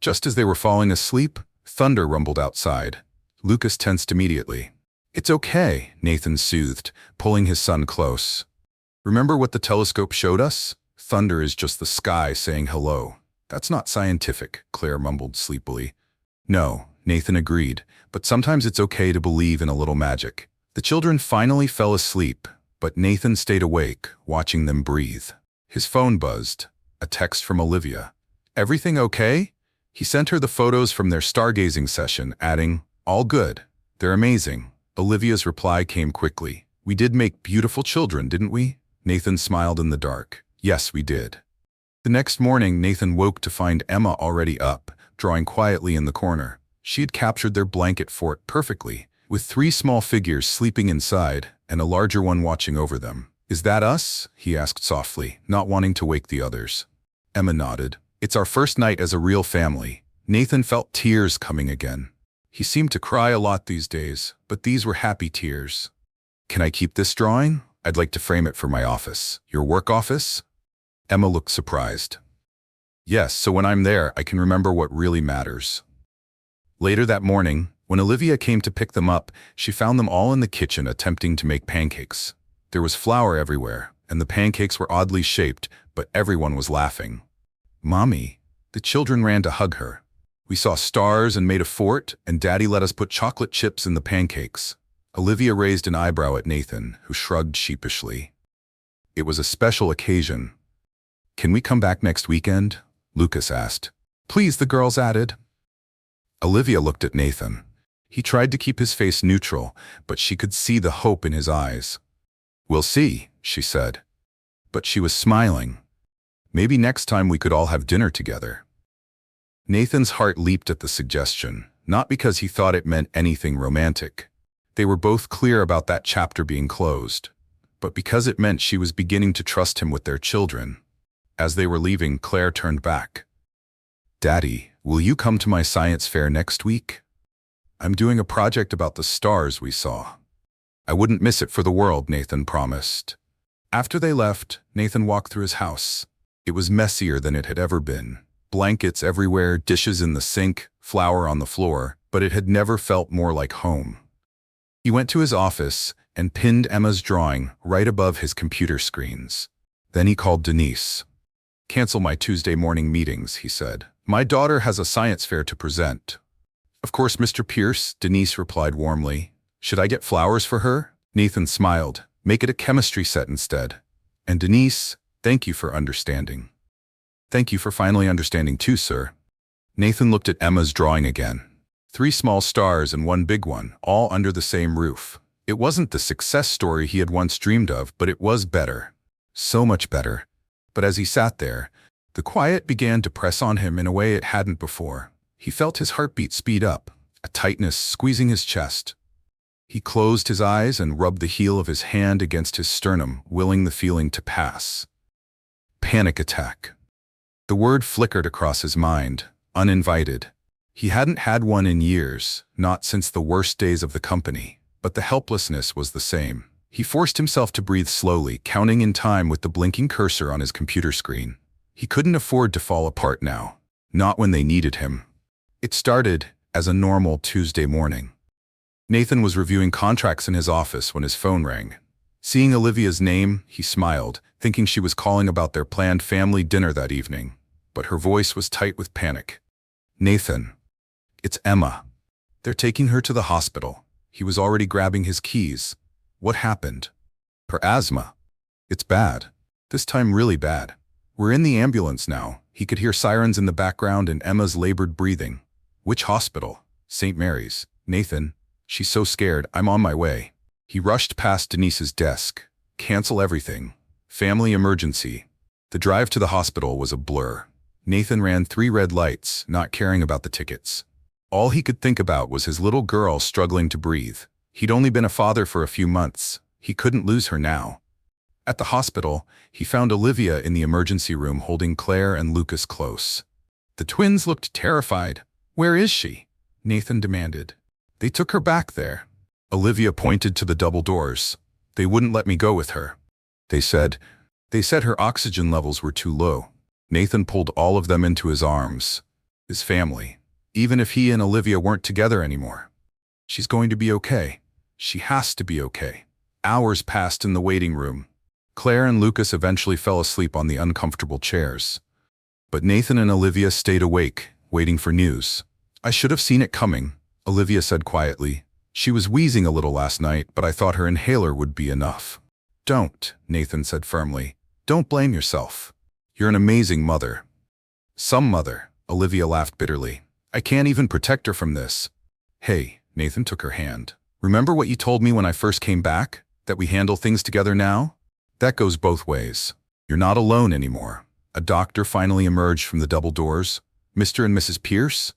Just as they were falling asleep, thunder rumbled outside. Lucas tensed immediately. "It's okay," Nathan soothed, pulling his son close. "Remember what the telescope showed us? Thunder is just the sky saying hello." "That's not scientific," Claire mumbled sleepily. "No," Nathan agreed, "but sometimes it's okay to believe in a little magic." The children finally fell asleep, but Nathan stayed awake, watching them breathe. His phone buzzed. A text from Olivia. "Everything okay?" He sent her the photos from their stargazing session, adding, "All good." They're amazing. Olivia's reply came quickly. We did make beautiful children, didn't we? Nathan smiled in the dark. Yes, we did. The next morning, Nathan woke to find Emma already up, drawing quietly in the corner. She had captured their blanket fort perfectly, with 3 small figures sleeping inside and a larger one watching over them. Is that us? He asked softly, not wanting to wake the others. Emma nodded. It's our first night as a real family. Nathan felt tears coming again. He seemed to cry a lot these days, but these were happy tears. Can I keep this drawing? I'd like to frame it for my office. Your work office? Emma looked surprised. Yes, so when I'm there, I can remember what really matters. Later that morning, when Olivia came to pick them up, she found them all in the kitchen attempting to make pancakes. There was flour everywhere, and the pancakes were oddly shaped, but everyone was laughing. Mommy, the children ran to hug her. We saw stars and made a fort, and Daddy let us put chocolate chips in the pancakes. Olivia raised an eyebrow at Nathan, who shrugged sheepishly. It was a special occasion. Can we come back next weekend? Lucas asked. Please, the girls added. Olivia looked at Nathan. He tried to keep his face neutral, but she could see the hope in his eyes. We'll see, she said. But she was smiling. Maybe next time we could all have dinner together. Nathan's heart leaped at the suggestion, not because he thought it meant anything romantic. They were both clear about that chapter being closed, but because it meant she was beginning to trust him with their children. As they were leaving, Claire turned back. Daddy, will you come to my science fair next week? I'm doing a project about the stars we saw. I wouldn't miss it for the world, Nathan promised. After they left, Nathan walked through his house. It was messier than it had ever been. Blankets everywhere, dishes in the sink, flour on the floor, but it had never felt more like home. He went to his office and pinned Emma's drawing right above his computer screens. Then he called Denise. Cancel my Tuesday morning meetings, he said. My daughter has a science fair to present. Of course, Mr. Pierce, Denise replied warmly. Should I get flowers for her? Nathan smiled. Make it a chemistry set instead. And Denise, thank you for understanding. Thank you for finally understanding too, sir. Nathan looked at Emma's drawing again. 3 small stars and 1 big one, all under the same roof. It wasn't the success story he had once dreamed of, but it was better. So much better. But as he sat there, the quiet began to press on him in a way it hadn't before. He felt his heartbeat speed up, a tightness squeezing his chest. He closed his eyes and rubbed the heel of his hand against his sternum, willing the feeling to pass. Panic attack. The word flickered across his mind, uninvited. He hadn't had one in years, not since the worst days of the company, but the helplessness was the same. He forced himself to breathe slowly, counting in time with the blinking cursor on his computer screen. He couldn't afford to fall apart now, not when they needed him. It started as a normal Tuesday morning. Nathan was reviewing contracts in his office when his phone rang. Seeing Olivia's name, he smiled, thinking she was calling about their planned family dinner that evening. But her voice was tight with panic. Nathan, it's Emma. They're taking her to the hospital. He was already grabbing his keys. What happened? Her asthma. It's bad. This time really bad. We're in the ambulance now. He could hear sirens in the background and Emma's labored breathing. Which hospital? St. Mary's. Nathan, she's so scared. I'm on my way. He rushed past Denise's desk. Cancel everything. Family emergency. The drive to the hospital was a blur. Nathan ran 3 red lights, not caring about the tickets. All he could think about was his little girl struggling to breathe. He'd only been a father for a few months. He couldn't lose her now. At the hospital, he found Olivia in the emergency room holding Claire and Lucas close. The twins looked terrified. Where is she? Nathan demanded. They took her back there. Olivia pointed to the double doors. They wouldn't let me go with her. They said her oxygen levels were too low. Nathan pulled all of them into his arms. His family. Even if he and Olivia weren't together anymore. She's going to be okay. She has to be okay. Hours passed in the waiting room. Claire and Lucas eventually fell asleep on the uncomfortable chairs. But Nathan and Olivia stayed awake, waiting for news. I should have seen it coming, Olivia said quietly. She was wheezing a little last night, but I thought her inhaler would be enough. Don't, Nathan said firmly. Don't blame yourself. You're an amazing mother. Some mother, Olivia laughed bitterly. I can't even protect her from this. Hey, Nathan took her hand. Remember what you told me when I first came back? That we handle things together now? That goes both ways. You're not alone anymore. A doctor finally emerged from the double doors. Mr. and Mrs. Pierce?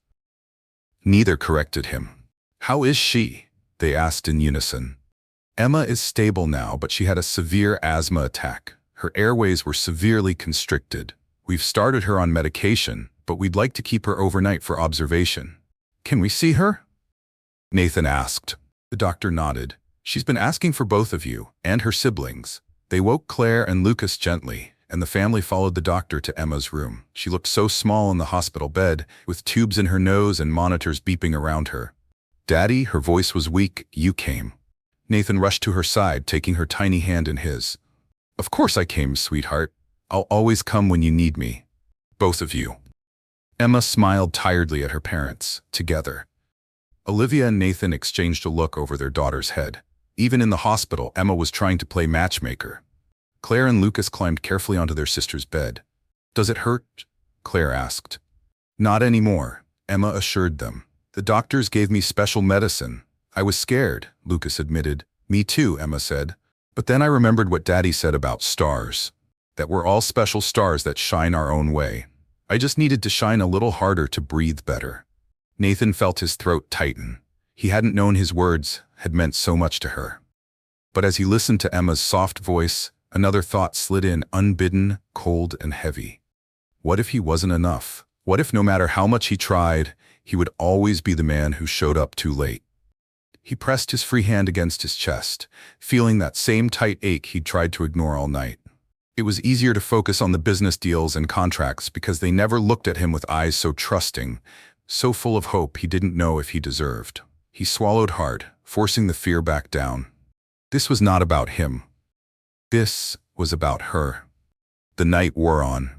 Neither corrected him. How is she? They asked in unison. Emma is stable now, but she had a severe asthma attack. Her airways were severely constricted. We've started her on medication, but we'd like to keep her overnight for observation. Can we see her? Nathan asked. The doctor nodded. She's been asking for both of you and her siblings. They woke Claire and Lucas gently, and the family followed the doctor to Emma's room. She looked so small in the hospital bed, with tubes in her nose and monitors beeping around her. Daddy, her voice was weak, you came. Nathan rushed to her side, taking her tiny hand in his. Of course I came, sweetheart. I'll always come when you need me. Both of you. Emma smiled tiredly at her parents, together. Olivia and Nathan exchanged a look over their daughter's head. Even in the hospital, Emma was trying to play matchmaker. Claire and Lucas climbed carefully onto their sister's bed. Does it hurt? Claire asked. Not anymore, Emma assured them. The doctors gave me special medicine. I was scared, Lucas admitted. Me too, Emma said. But then I remembered what Daddy said about stars. That we're all special stars that shine our own way. I just needed to shine a little harder to breathe better. Nathan felt his throat tighten. He hadn't known his words had meant so much to her. But as he listened to Emma's soft voice, another thought slid in, unbidden, cold and heavy. What if he wasn't enough? What if no matter how much he tried, he would always be the man who showed up too late? He pressed his free hand against his chest, feeling that same tight ache he'd tried to ignore all night. It was easier to focus on the business deals and contracts because they never looked at him with eyes so trusting, so full of hope he didn't know if he deserved. He swallowed hard, forcing the fear back down. This was not about him. This was about her. The night wore on.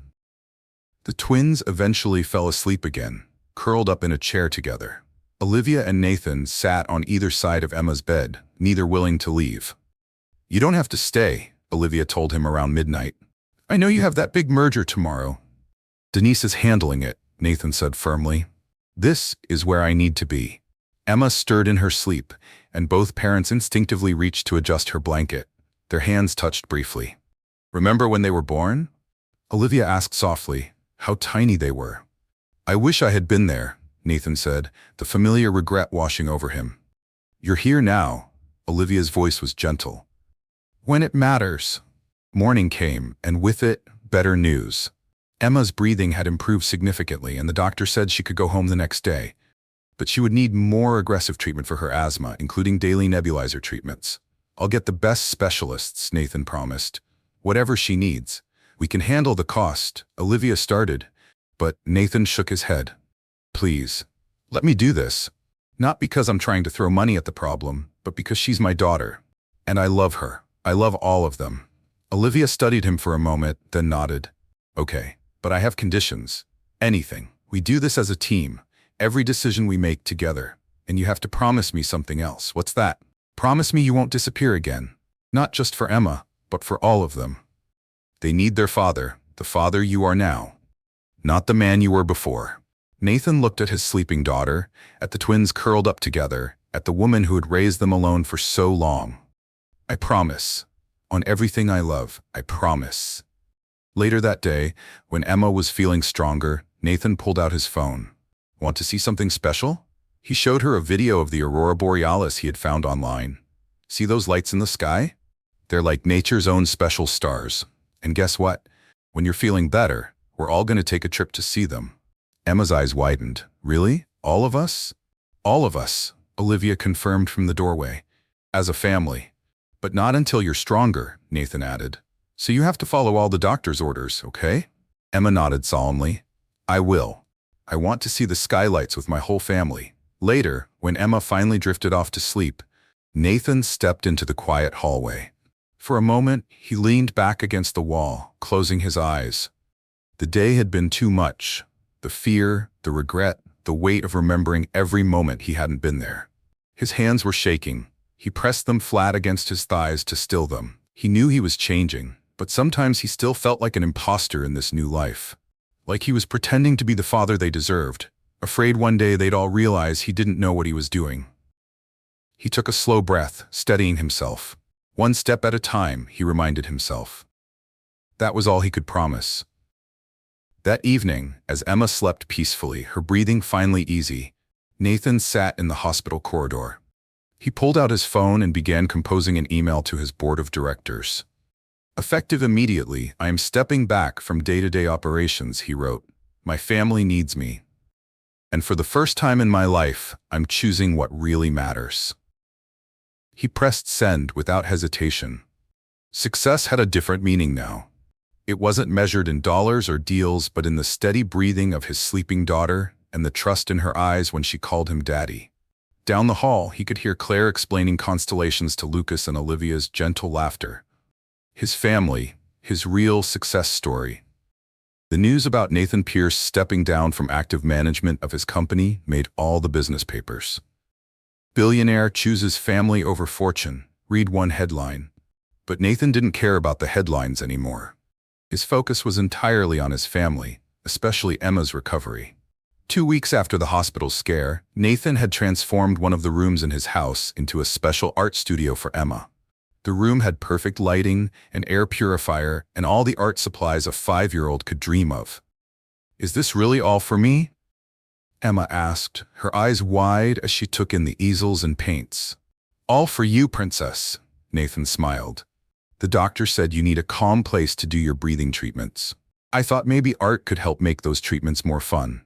The twins eventually fell asleep again, curled up in a chair together. Olivia and Nathan sat on either side of Emma's bed, neither willing to leave. You don't have to stay, Olivia told him around midnight. I know you have that big merger tomorrow. Denise is handling it, Nathan said firmly. This is where I need to be. Emma stirred in her sleep, and both parents instinctively reached to adjust her blanket. Their hands touched briefly. Remember when they were born? Olivia asked softly, how tiny they were. I wish I had been there, Nathan said, the familiar regret washing over him. You're here now. Olivia's voice was gentle. When it matters. Morning came, and with it, better news. Emma's breathing had improved significantly, and the doctor said she could go home the next day. But she would need more aggressive treatment for her asthma, including daily nebulizer treatments. I'll get the best specialists, Nathan promised. Whatever she needs. We can handle the cost, Olivia started, but Nathan shook his head. Please, let me do this. Not because I'm trying to throw money at the problem, but because she's my daughter. And I love her. I love all of them. Olivia studied him for a moment, then nodded. Okay, but I have conditions. Anything. We do this as a team. Every decision we make together. And you have to promise me something else. What's that? Promise me you won't disappear again. Not just for Emma, but for all of them. They need their father, the father you are now. Not the man you were before. Nathan looked at his sleeping daughter, at the twins curled up together, at the woman who had raised them alone for so long. I promise. On everything I love, I promise. Later that day, when Emma was feeling stronger, Nathan pulled out his phone. Want to see something special? He showed her a video of the aurora borealis he had found online. See those lights in the sky? They're like nature's own special stars. And guess what? When you're feeling better, we're all going to take a trip to see them. Emma's eyes widened. Really? All of us? All of us, Olivia confirmed from the doorway. As a family. But not until you're stronger, Nathan added. So you have to follow all the doctor's orders, okay? Emma nodded solemnly. I will. I want to see the skylights with my whole family. Later, when Emma finally drifted off to sleep, Nathan stepped into the quiet hallway. For a moment, he leaned back against the wall, closing his eyes. The day had been too much. The fear, the regret, the weight of remembering every moment he hadn't been there. His hands were shaking. He pressed them flat against his thighs to still them. He knew he was changing, but sometimes he still felt like an imposter in this new life. Like he was pretending to be the father they deserved, afraid one day they'd all realize he didn't know what he was doing. He took a slow breath, steadying himself. One step at a time, he reminded himself. That was all he could promise. That evening, as Emma slept peacefully, her breathing finally easy, Nathan sat in the hospital corridor. He pulled out his phone and began composing an email to his board of directors. Effective immediately, I am stepping back from day-to-day operations, he wrote. My family needs me. And for the first time in my life, I'm choosing what really matters. He pressed send without hesitation. Success had a different meaning now. It wasn't measured in dollars or deals, but in the steady breathing of his sleeping daughter and the trust in her eyes when she called him daddy. Down the hall, he could hear Claire explaining constellations to Lucas and Olivia's gentle laughter. His family, his real success story. The news about Nathan Pierce stepping down from active management of his company made all the business papers. Billionaire chooses family over fortune, read one headline. But Nathan didn't care about the headlines anymore. His focus was entirely on his family, especially Emma's recovery. 2 weeks after the hospital scare, Nathan had transformed one of the rooms in his house into a special art studio for Emma. The room had perfect lighting, an air purifier, and all the art supplies a 5-year-old could dream of. Is this really all for me? Emma asked, her eyes wide as she took in the easels and paints. All for you, princess, Nathan smiled. The doctor said you need a calm place to do your breathing treatments. I thought maybe art could help make those treatments more fun.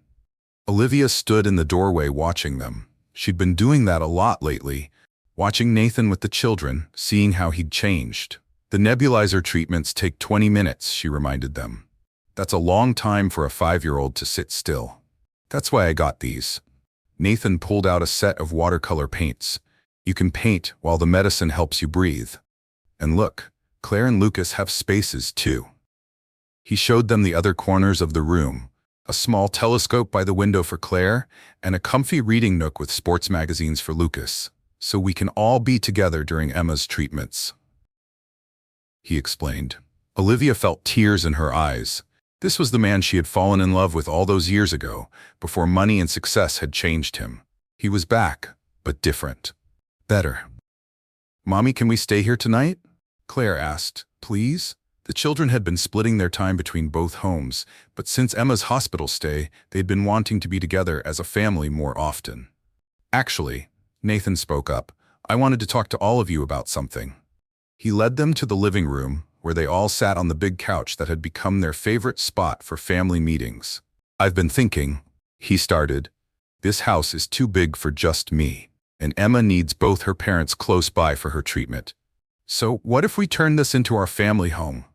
Olivia stood in the doorway watching them. She'd been doing that a lot lately, watching Nathan with the children, seeing how he'd changed. The nebulizer treatments take 20 minutes, she reminded them. That's a long time for a 5-year-old to sit still. That's why I got these. Nathan pulled out a set of watercolor paints. You can paint while the medicine helps you breathe. And look, Claire and Lucas have spaces too. He showed them the other corners of the room, a small telescope by the window for Claire, and a comfy reading nook with sports magazines for Lucas, so we can all be together during Emma's treatments. He explained. Olivia felt tears in her eyes. This was the man she had fallen in love with all those years ago, before money and success had changed him. He was back, but different. Better. Mommy, can we stay here tonight? Claire asked. Please? The children had been splitting their time between both homes, but since Emma's hospital stay, they'd been wanting to be together as a family more often. Actually, Nathan spoke up, I wanted to talk to all of you about something. He led them to the living room, where they all sat on the big couch that had become their favorite spot for family meetings. I've been thinking, he started, this house is too big for just me, and Emma needs both her parents close by for her treatment. So what if we turn this into our family home?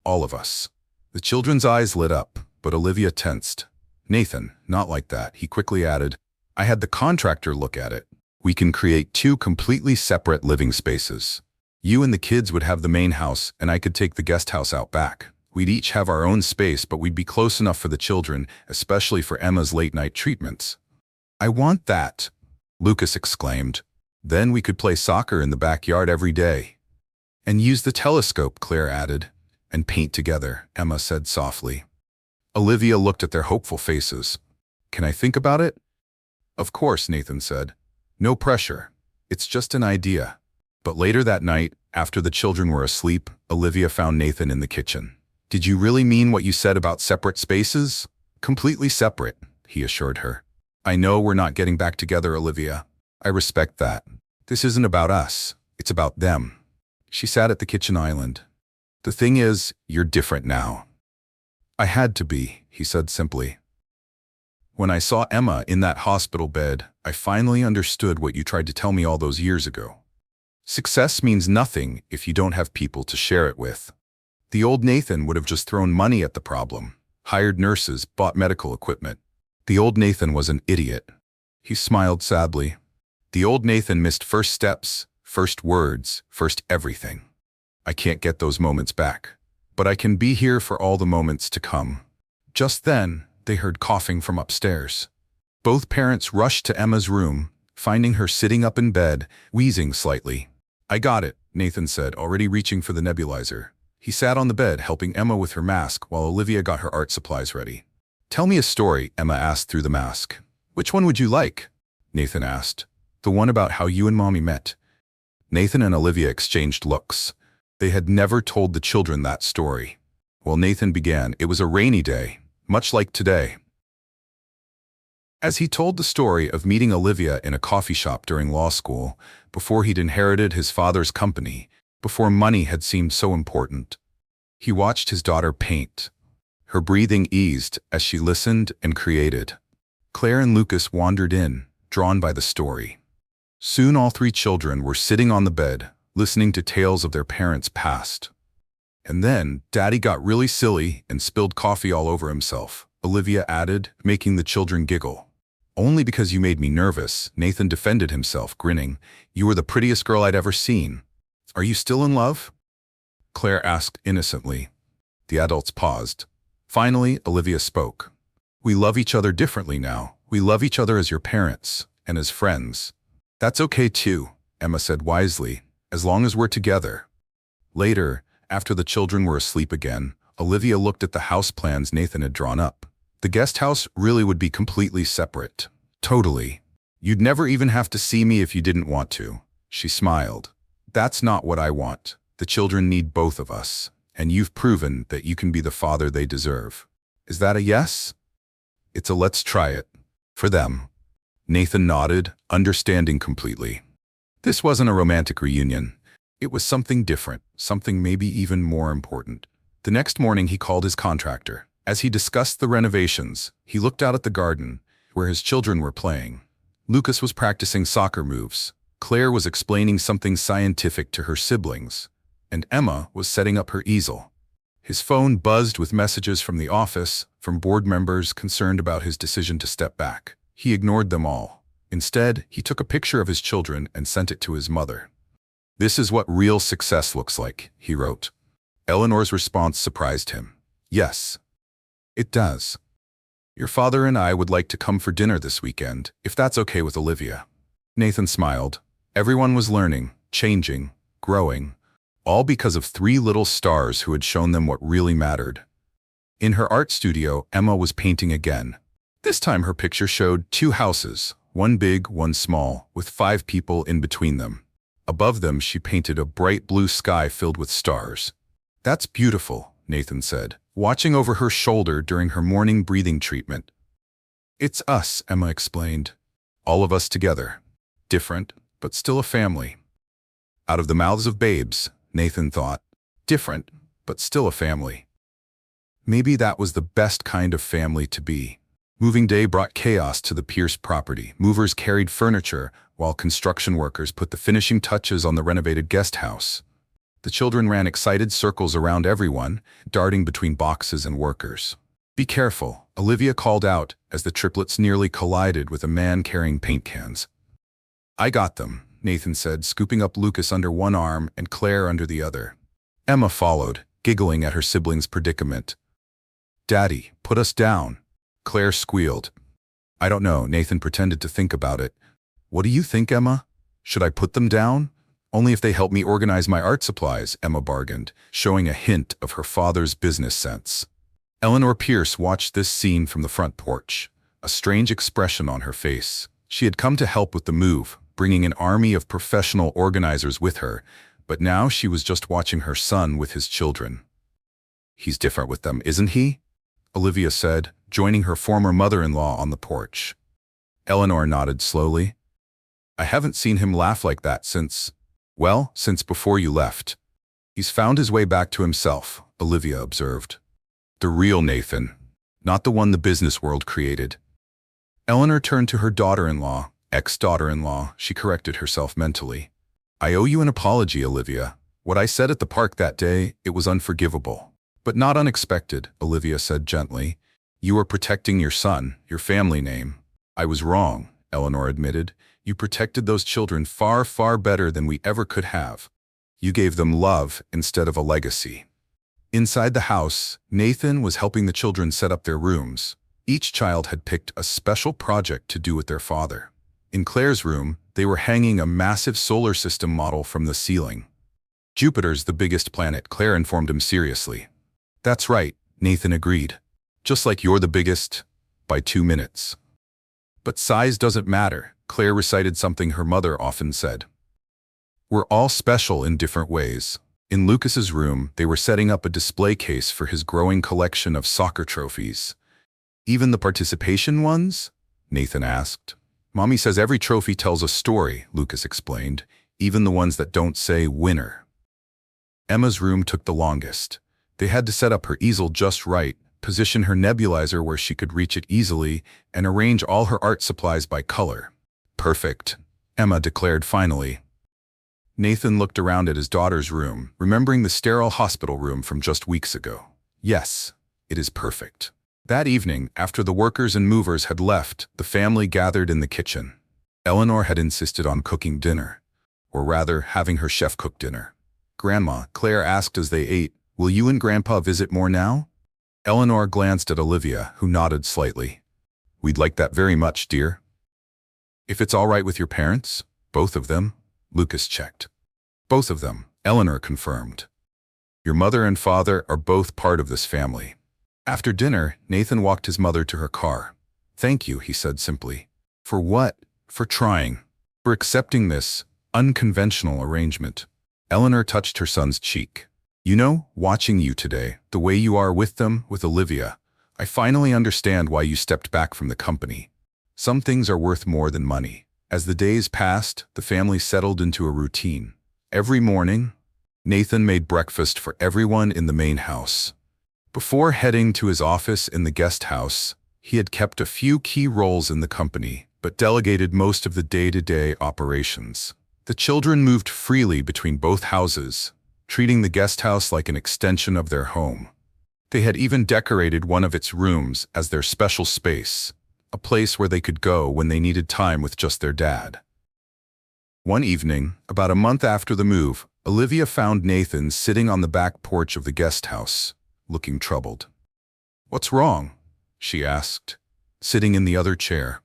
All of us. The children's eyes lit up, but Olivia tensed. Nathan, not like that, he quickly added. I had the contractor look at it. We can create 2 completely separate living spaces. You and the kids would have the main house, and I could take the guest house out back. We'd each have our own space, but we'd be close enough for the children, especially for Emma's late-night treatments. I want that, Lucas exclaimed. Then we could play soccer in the backyard every day. And use the telescope, Claire added. And paint together, Emma said softly. Olivia looked at their hopeful faces. Can I think about it? Of course, Nathan said. No pressure. It's just an idea. But later that night, after the children were asleep, Olivia found Nathan in the kitchen. Did you really mean what you said about separate spaces? Completely separate, he assured her. I know we're not getting back together, Olivia. I respect that. This isn't about us. It's about them. She sat at the kitchen island. The thing is, you're different now. I had to be, he said simply. When I saw Emma in that hospital bed, I finally understood what you tried to tell me all those years ago. Success means nothing if you don't have people to share it with. The old Nathan would have just thrown money at the problem, hired nurses, bought medical equipment. The old Nathan was an idiot. He smiled sadly. The old Nathan missed first steps, first words, first everything. I can't get those moments back, but I can be here for all the moments to come. Just then, they heard coughing from upstairs. Both parents rushed to Emma's room, finding her sitting up in bed, wheezing slightly. I got it, Nathan said, already reaching for the nebulizer. He sat on the bed, helping Emma with her mask while Olivia got her art supplies ready. Tell me a story, Emma asked through the mask. Which one would you like? Nathan asked. The one about how you and Mommy met. Nathan and Olivia exchanged looks. They had never told the children that story. Well, Nathan began. It was a rainy day, much like today. As he told the story of meeting Olivia in a coffee shop during law school, before he'd inherited his father's company, before money had seemed so important, he watched his daughter paint. Her breathing eased as she listened and created. Claire and Lucas wandered in, drawn by the story. Soon all three children were sitting on the bed, listening to tales of their parents' past. And then, Daddy got really silly and spilled coffee all over himself, Olivia added, making the children giggle. Only because you made me nervous, Nathan defended himself, grinning. You were the prettiest girl I'd ever seen. Are you still in love? Claire asked innocently. The adults paused. Finally, Olivia spoke. We love each other differently now. We love each other as your parents and as friends. That's okay too, Emma said wisely, as long as we're together. Later, after the children were asleep again, Olivia looked at the house plans Nathan had drawn up. The guest house really would be completely separate. Totally. You'd never even have to see me if you didn't want to. She smiled. That's not what I want. The children need both of us, and you've proven that you can be the father they deserve. Is that a yes? It's a let's try it. For them. Nathan nodded, understanding completely. This wasn't a romantic reunion. It was something different, something maybe even more important. The next morning he called his contractor. As he discussed the renovations, he looked out at the garden, where his children were playing. Lucas was practicing soccer moves. Claire was explaining something scientific to her siblings, and Emma was setting up her easel. His phone buzzed with messages from the office, from board members concerned about his decision to step back. He ignored them all. Instead, he took a picture of his children and sent it to his mother. This is what real success looks like, he wrote. Eleanor's response surprised him. Yes. It does. Your father and I would like to come for dinner this weekend, if that's okay with Olivia. Nathan smiled. Everyone was learning, changing, growing, all because of three little stars who had shown them what really mattered. In her art studio, Emma was painting again. This time her picture showed two houses, one big, one small, with 5 people in between them. Above them she painted a bright blue sky filled with stars. That's beautiful, Nathan said, watching over her shoulder during her morning breathing treatment. It's us, Emma explained. All of us together. Different, but still a family. Out of the mouths of babes, Nathan thought. Different, but still a family. Maybe that was the best kind of family to be. Moving day brought chaos to the Pierce property. Movers carried furniture, while construction workers put the finishing touches on the renovated guest house. The children ran excited circles around everyone, darting between boxes and workers. Be careful, Olivia called out as the triplets nearly collided with a man carrying paint cans. I got them, Nathan said, scooping up Lucas under one arm and Claire under the other. Emma followed, giggling at her siblings' predicament. Daddy, put us down. Claire squealed. I don't know, Nathan pretended to think about it. What do you think, Emma? Should I put them down? Only if they help me organize my art supplies, Emma bargained, showing a hint of her father's business sense. Nathaniel Pierce watched this scene from the front porch, a strange expression on her face. She had come to help with the move, bringing an army of professional organizers with her, but now she was just watching her son with his children. He's different with them, isn't he? Olivia said, joining her former mother-in-law on the porch. Eleanor nodded slowly. I haven't seen him laugh like that since before you left. He's found his way back to himself, Olivia observed. The real Nathan, not the one the business world created. Eleanor turned to her daughter-in-law, ex-daughter-in-law, she corrected herself mentally. I owe you an apology, Olivia. What I said at the park that day, it was unforgivable. But not unexpected, Olivia said gently. You were protecting your son, your family name. I was wrong, Eleanor admitted. You protected those children far, far better than we ever could have. You gave them love instead of a legacy. Inside the house, Nathan was helping the children set up their rooms. Each child had picked a special project to do with their father. In Claire's room, they were hanging a massive solar system model from the ceiling. Jupiter's the biggest planet, Claire informed him seriously. That's right, Nathan agreed. Just like you're the biggest, by 2 minutes. But size doesn't matter, Claire recited something her mother often said. We're all special in different ways. In Lucas's room, they were setting up a display case for his growing collection of soccer trophies. Even the participation ones? Nathan asked. Mommy says every trophy tells a story, Lucas explained, even the ones that don't say winner. Emma's room took the longest. They had to set up her easel just right, position her nebulizer where she could reach it easily, and arrange all her art supplies by color. Perfect, Emma declared finally. Nathan looked around at his daughter's room, remembering the sterile hospital room from just weeks ago. Yes, it is perfect. That evening, after the workers and movers had left, the family gathered in the kitchen. Eleanor had insisted on cooking dinner, or rather, having her chef cook dinner. Grandma, Claire asked as they ate, will you and Grandpa visit more now? Eleanor glanced at Olivia, who nodded slightly. We'd like that very much, dear. If it's all right with your parents? Both of them? Lucas checked. Both of them, Eleanor confirmed. Your mother and father are both part of this family. After dinner, Nathan walked his mother to her car. Thank you, he said simply. For what? For trying. For accepting this unconventional arrangement. Eleanor touched her son's cheek. You know, watching you today, the way you are with them, with Olivia, I finally understand why you stepped back from the company. Some things are worth more than money. As the days passed, the family settled into a routine. Every morning, Nathan made breakfast for everyone in the main house. Before heading to his office in the guest house, he had kept a few key roles in the company, but delegated most of the day-to-day operations. The children moved freely between both houses, treating the guest house like an extension of their home. They had even decorated one of its rooms as their special space, a place where they could go when they needed time with just their dad. One evening, about a month after the move, Olivia found Nathan sitting on the back porch of the guest house, looking troubled. What's wrong? She asked, sitting in the other chair.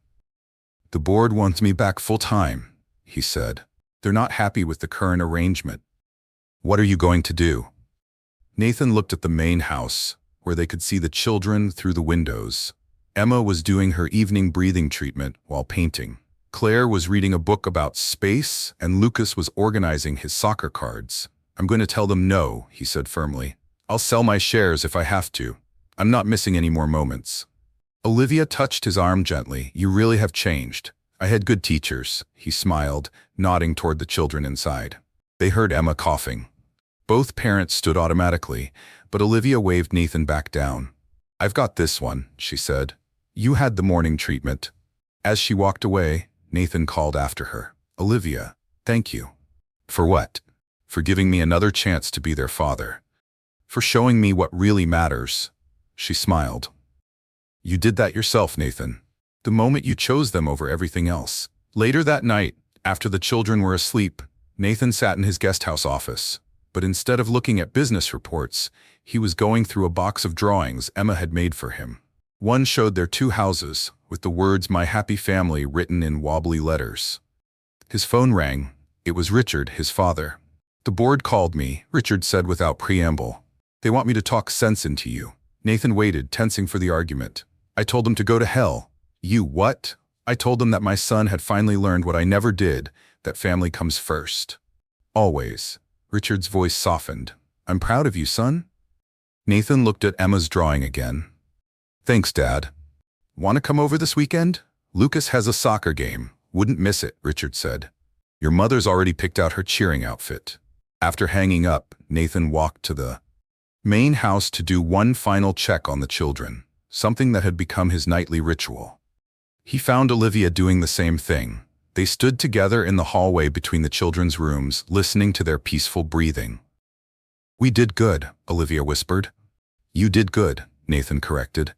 The board wants me back full-time, he said. They're not happy with the current arrangement. What are you going to do? Nathan looked at the main house, where they could see the children through the windows. Emma was doing her evening breathing treatment while painting. Claire was reading a book about space, and Lucas was organizing his soccer cards. I'm going to tell them no, he said firmly. I'll sell my shares if I have to. I'm not missing any more moments. Olivia touched his arm gently. You really have changed. I had good teachers, he smiled, nodding toward the children inside. They heard Emma coughing. Both parents stood automatically, but Olivia waved Nathan back down. I've got this one, she said. You had the morning treatment. As she walked away, Nathan called after her. Olivia, thank you. For what? For giving me another chance to be their father. For showing me what really matters. She smiled. You did that yourself, Nathan. The moment you chose them over everything else. Later that night, after the children were asleep, Nathan sat in his guest house office. But instead of looking at business reports, he was going through a box of drawings Emma had made for him. One showed their two houses, with the words "My Happy Family" written in wobbly letters. His phone rang. It was Richard, his father. The board called me, Richard said without preamble. They want me to talk sense into you. Nathan waited, tensing for the argument. I told them to go to hell. You what? I told them that my son had finally learned what I never did, that family comes first. Always. Richard's voice softened. I'm proud of you, son. Nathan looked at Emma's drawing again. Thanks, Dad. Want to come over this weekend? Lucas has a soccer game. Wouldn't miss it, Richard said. Your mother's already picked out her cheering outfit. After hanging up, Nathan walked to the main house to do one final check on the children, something that had become his nightly ritual. He found Olivia doing the same thing. They stood together in the hallway between the children's rooms, listening to their peaceful breathing. We did good, Olivia whispered. You did good, Nathan corrected.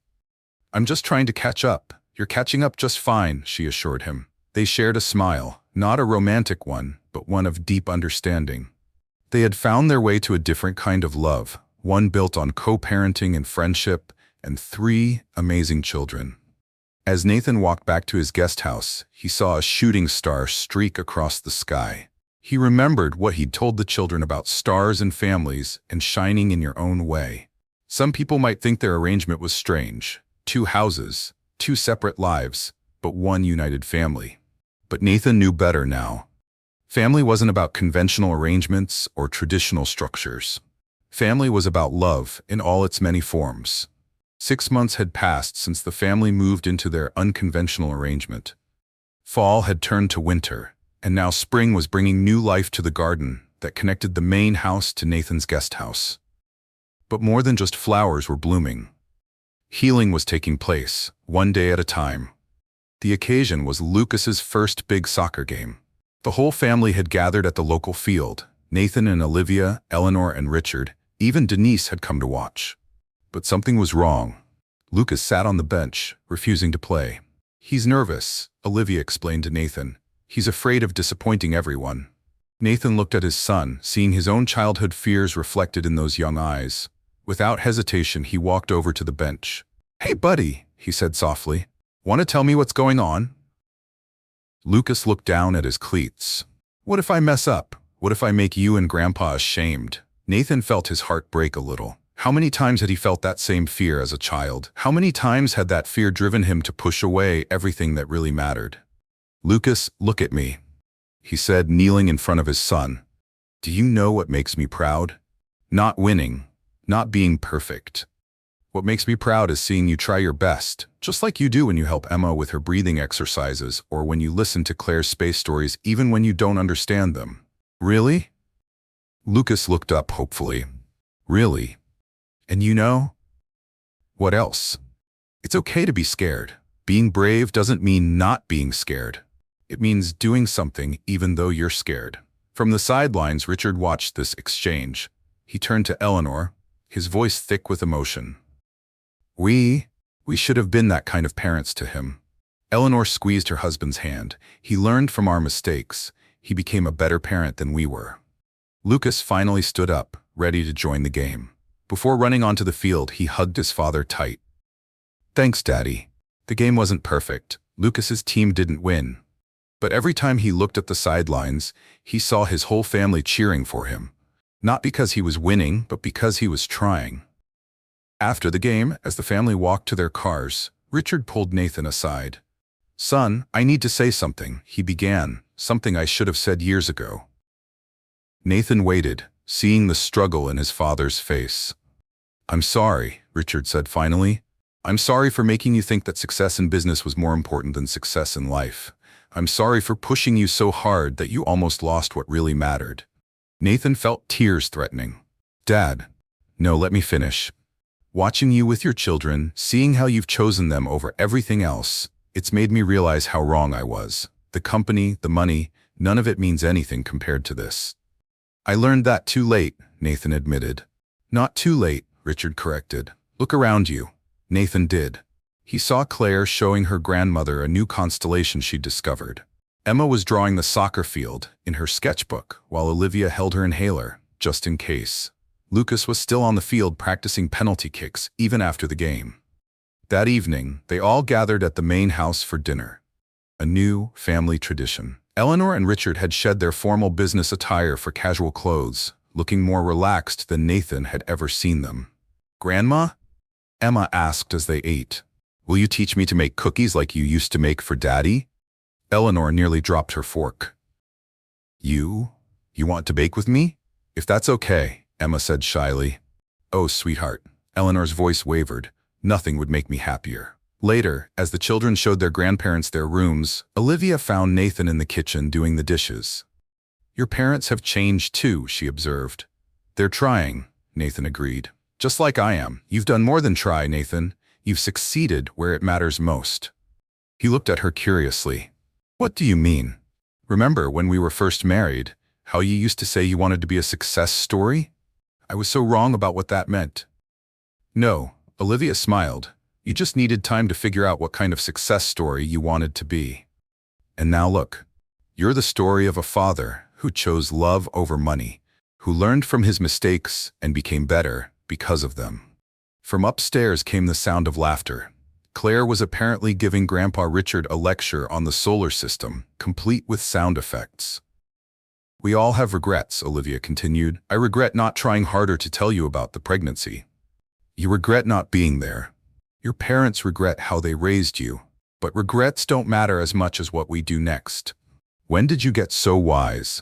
I'm just trying to catch up. You're catching up just fine, she assured him. They shared a smile, not a romantic one, but one of deep understanding. They had found their way to a different kind of love, one built on co-parenting and friendship, and 3 amazing children. As Nathan walked back to his guest house, he saw a shooting star streak across the sky. He remembered what he'd told the children about stars and families and shining in your own way. Some people might think their arrangement was strange. 2 houses, 2 separate lives, but one united family. But Nathan knew better now. Family wasn't about conventional arrangements or traditional structures. Family was about love in all its many forms. 6 months had passed since the family moved into their unconventional arrangement. Fall had turned to winter, and now spring was bringing new life to the garden that connected the main house to Nathan's guest house. But more than just flowers were blooming. Healing was taking place, one day at a time. The occasion was Lucas's first big soccer game. The whole family had gathered at the local field. Nathan and Olivia, Eleanor and Richard, even Denise had come to watch. But something was wrong. Lucas sat on the bench, refusing to play. "He's nervous," Olivia explained to Nathan. "He's afraid of disappointing everyone." Nathan looked at his son, seeing his own childhood fears reflected in those young eyes. Without hesitation, he walked over to the bench. "Hey, buddy," he said softly. "Want to tell me what's going on?" Lucas looked down at his cleats. "What if I mess up? What if I make you and Grandpa ashamed?" Nathan felt his heart break a little. How many times had he felt that same fear as a child? How many times had that fear driven him to push away everything that really mattered? "Lucas, look at me," he said, kneeling in front of his son. "Do you know what makes me proud? Not winning, not being perfect. What makes me proud is seeing you try your best, just like you do when you help Emma with her breathing exercises or when you listen to Claire's space stories even when you don't understand them." "Really?" Lucas looked up hopefully. "Really. And you know what else? It's okay to be scared. Being brave doesn't mean not being scared. It means doing something even though you're scared." From the sidelines, Richard watched this exchange. He turned to Eleanor, his voice thick with emotion. We should have been that kind of parents to him." Eleanor squeezed her husband's hand. "He learned from our mistakes. He became a better parent than we were." Lucas finally stood up, ready to join the game. Before running onto the field, he hugged his father tight. "Thanks, Daddy." The game wasn't perfect. Lucas's team didn't win. But every time he looked at the sidelines, he saw his whole family cheering for him. Not because he was winning, but because he was trying. After the game, as the family walked to their cars, Richard pulled Nathan aside. "Son, I need to say something," he began, "something I should have said years ago." Nathan waited, seeing the struggle in his father's face. "I'm sorry," Richard said finally. "I'm sorry for making you think that success in business was more important than success in life. I'm sorry for pushing you so hard that you almost lost what really mattered." Nathan felt tears threatening. "Dad, no, let me finish. Watching you with your children, seeing how you've chosen them over everything else, it's made me realize how wrong I was. The company, the money, none of it means anything compared to this." "I learned that too late," Nathan admitted. "Not too late," Richard corrected. "Look around you." Nathan did. He saw Claire showing her grandmother a new constellation she'd discovered. Emma was drawing the soccer field in her sketchbook, while Olivia held her inhaler, just in case. Lucas was still on the field practicing penalty kicks, even after the game. That evening, they all gathered at the main house for dinner. A new family tradition. Eleanor and Richard had shed their formal business attire for casual clothes, looking more relaxed than Nathan had ever seen them. "Grandma?" Emma asked as they ate. "Will you teach me to make cookies like you used to make for Daddy?" Eleanor nearly dropped her fork. You want to bake with me? If that's okay," Emma said shyly. "Oh, sweetheart." Eleanor's voice wavered. "Nothing would make me happier." Later, as the children showed their grandparents their rooms, Olivia found Nathan in the kitchen doing the dishes. "Your parents have changed too," she observed. "They're trying," Nathan agreed. "Just like I am. You've done more than try, Nathan. You've succeeded where it matters most." He looked at her curiously. "What do you mean? Remember when we were first married, how you used to say you wanted to be a success story? I was so wrong about what that meant." "No," Olivia smiled. "You just needed time to figure out what kind of success story you wanted to be. And now look, you're the story of a father who chose love over money, who learned from his mistakes and became better because of them." From upstairs came the sound of laughter. Claire was apparently giving Grandpa Richard a lecture on the solar system, complete with sound effects. "We all have regrets," Olivia continued. "I regret not trying harder to tell you about the pregnancy. You regret not being there. Your parents regret how they raised you. But regrets don't matter as much as what we do next. When did you get so wise?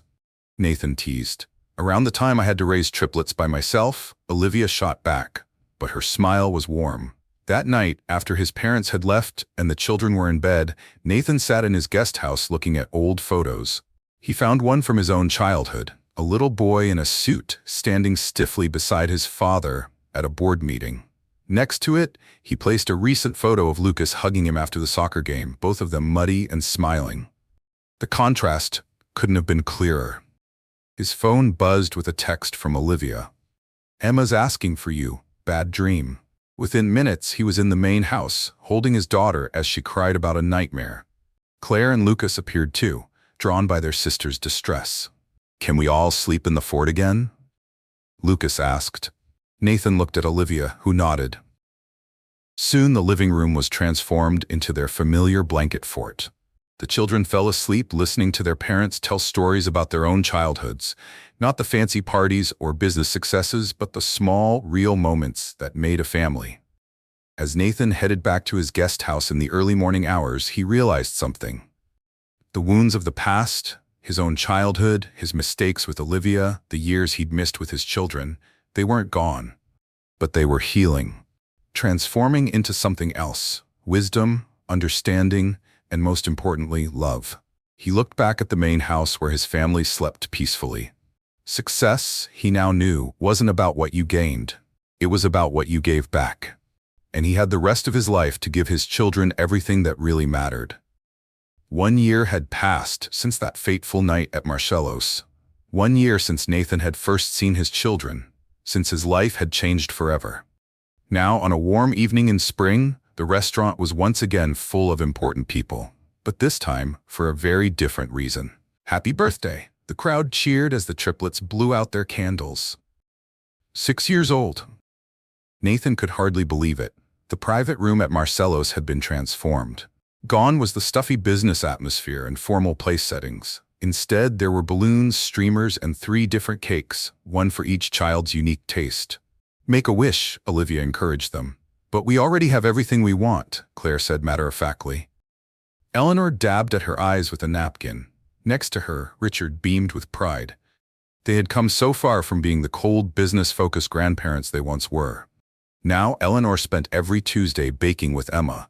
Nathan teased. Around the time I had to raise triplets by myself, Olivia shot back, but her smile was warm. That night, after his parents had left and the children were in bed, Nathan sat in his guest house looking at old photos. He found one from his own childhood, a little boy in a suit standing stiffly beside his father at a board meeting. Next to it, he placed a recent photo of Lucas hugging him after the soccer game, both of them muddy and smiling. The contrast couldn't have been clearer. His phone buzzed with a text from Olivia. "Emma's asking for you. Bad dream." Within minutes, he was in the main house, holding his daughter as she cried about a nightmare. Claire and Lucas appeared too, drawn by their sister's distress. "Can we all sleep in the fort again?" Lucas asked. Nathan looked at Olivia, who nodded. Soon the living room was transformed into their familiar blanket fort. The children fell asleep listening to their parents tell stories about their own childhoods, not the fancy parties or business successes, but the small, real moments that made a family. As Nathan headed back to his guest house in the early morning hours, he realized something. The wounds of the past, his own childhood, his mistakes with Olivia, the years he'd missed with his children, they weren't gone, but they were healing, transforming into something else: wisdom, understanding, and most importantly, love. He looked back at the main house where his family slept peacefully. Success, he now knew, wasn't about what you gained. It was about what you gave back. And he had the rest of his life to give his children everything that really mattered. 1 year had passed since that fateful night at Marcello's. 1 year since Nathan had first seen his children, since his life had changed forever. Now, on a warm evening in spring, the restaurant was once again full of important people, but this time for a very different reason. "Happy birthday!" The crowd cheered as the triplets blew out their candles. 6 years old. Nathan could hardly believe it. The private room at Marcello's had been transformed. Gone was the stuffy business atmosphere and formal place settings. Instead, there were balloons, streamers, and 3 different cakes, one for each child's unique taste. "Make a wish," Olivia encouraged them. "But we already have everything we want," Claire said matter-of-factly. Eleanor dabbed at her eyes with a napkin. Next to her, Richard beamed with pride. They had come so far from being the cold, business-focused grandparents they once were. Now, Eleanor spent every Tuesday baking with Emma,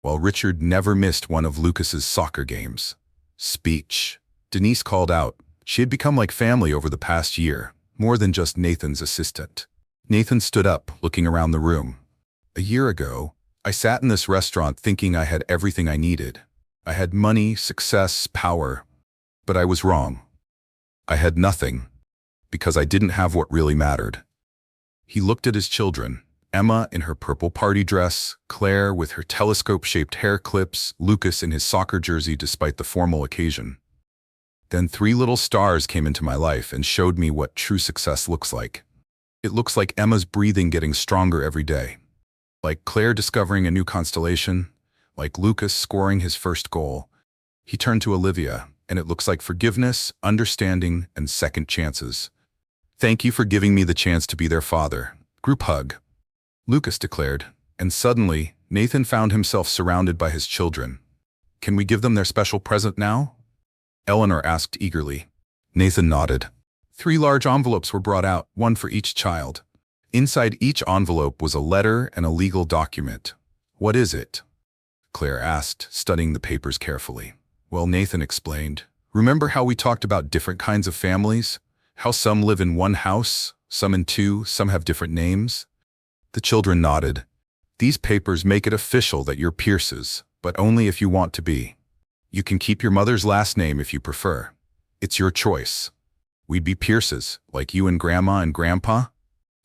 while Richard never missed one of Lucas's soccer games. Speech. Denise called out. She had become like family over the past year, more than just Nathan's assistant. Nathan stood up, looking around the room. "A year ago, I sat in this restaurant thinking I had everything I needed. I had money, success, power. But I was wrong. I had nothing, because I didn't have what really mattered." He looked at his children, Emma in her purple party dress, Claire with her telescope-shaped hair clips, Lucas in his soccer jersey despite the formal occasion. Then 3 little stars came into my life and showed me what true success looks like. It looks like Emma's breathing getting stronger every day, like Claire discovering a new constellation, like Lucas scoring his first goal. He turned to Olivia, and it looks like forgiveness, understanding, and second chances. "Thank you for giving me the chance to be their father." Group hug. Lucas declared, and suddenly, Nathan found himself surrounded by his children. "Can we give them their special present now?" Eleanor asked eagerly. Nathan nodded. 3 large envelopes were brought out, one for each child. Inside each envelope was a letter and a legal document. "What is it?" Claire asked, studying the papers carefully. Well, Nathan explained. "Remember how we talked about different kinds of families? How some live in 1 house, some in 2, some have different names?" The children nodded. "These papers make it official that you're Pierces, but only if you want to be. You can keep your mother's last name if you prefer. It's your choice." "We'd be Pierces, like you and Grandma and Grandpa?"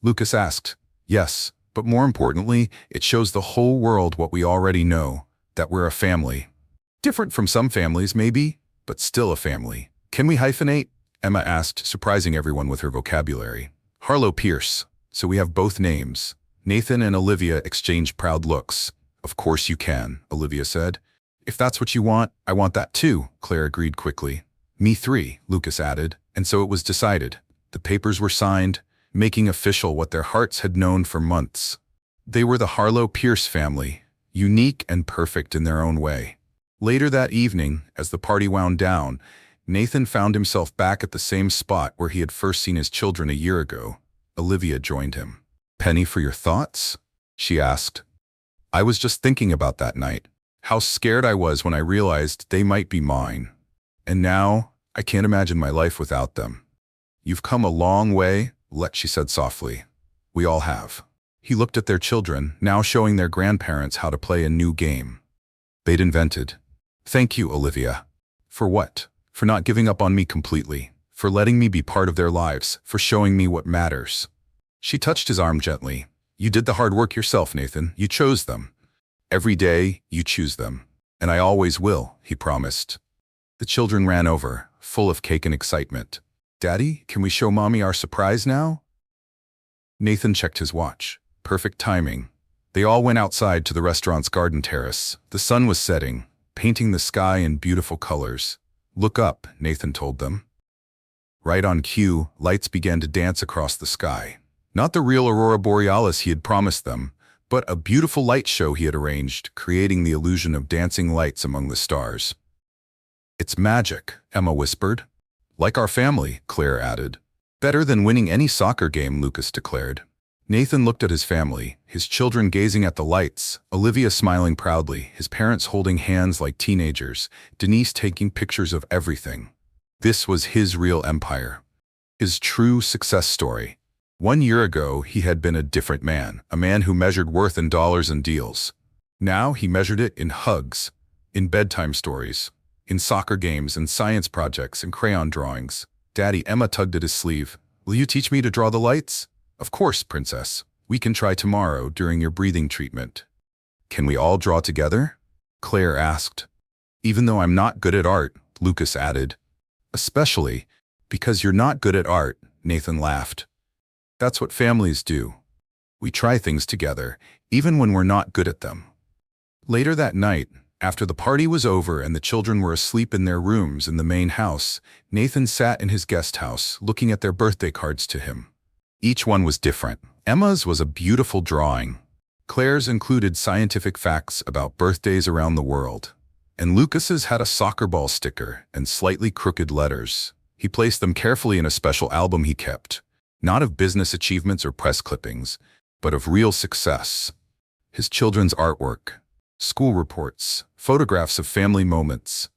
Lucas asked. "Yes, but more importantly, it shows the whole world what we already know, that we're a family. Different from some families, maybe, but still a family." "Can we hyphenate?" Emma asked, surprising everyone with her vocabulary. "Harlow Pierce, so we have both names." Nathan and Olivia exchanged proud looks. "Of course you can," Olivia said. "If that's what you want, I want that too," Claire agreed quickly. "Me 3, Lucas added, and so it was decided. The papers were signed, making official what their hearts had known for months. They were the Harlow Pierce family, unique and perfect in their own way. Later that evening, as the party wound down, Nathan found himself back at the same spot where he had first seen his children a year ago. Olivia joined him. "Penny for your thoughts?" she asked. "I was just thinking about that night. How scared I was when I realized they might be mine. And now, I can't imagine my life without them." "You've come a long way," she said softly. "We all have." He looked at their children, now showing their grandparents how to play a new game they'd invented. "Thank you, Olivia." "For what?" "For not giving up on me completely, for letting me be part of their lives, for showing me what matters." She touched his arm gently. "You did the hard work yourself, Nathan. You chose them. Every day, you choose them. And I always will," he promised. The children ran over, full of cake and excitement. "Daddy, can we show Mommy our surprise now?" Nathan checked his watch. Perfect timing. They all went outside to the restaurant's garden terrace. The sun was setting, painting the sky in beautiful colors. "Look up," Nathan told them. Right on cue, lights began to dance across the sky. Not the real aurora borealis he had promised them, but a beautiful light show he had arranged, creating the illusion of dancing lights among the stars. "It's magic," Emma whispered. "Like our family," Claire added. "Better than winning any soccer game," Lucas declared. Nathan looked at his family, his children gazing at the lights, Olivia smiling proudly, his parents holding hands like teenagers, Denise taking pictures of everything. This was his real empire, his true success story. 1 year ago, he had been a different man, a man who measured worth in dollars and deals. Now he measured it in hugs, in bedtime stories, in soccer games and science projects and crayon drawings. "Daddy," Emma tugged at his sleeve. "Will you teach me to draw the lights?" "Of course, Princess. We can try tomorrow during your breathing treatment." "Can we all draw together?" Claire asked. "Even though I'm not good at art," Lucas added. "Especially because you're not good at art," Nathan laughed. "That's what families do. We try things together, even when we're not good at them." Later that night, after the party was over and the children were asleep in their rooms in the main house, Nathan sat in his guest house, looking at their birthday cards to him. Each one was different. Emma's was a beautiful drawing. Claire's included scientific facts about birthdays around the world. And Lucas's had a soccer ball sticker and slightly crooked letters. He placed them carefully in a special album he kept, not of business achievements or press clippings, but of real success. His children's artwork, school reports, photographs of family moments.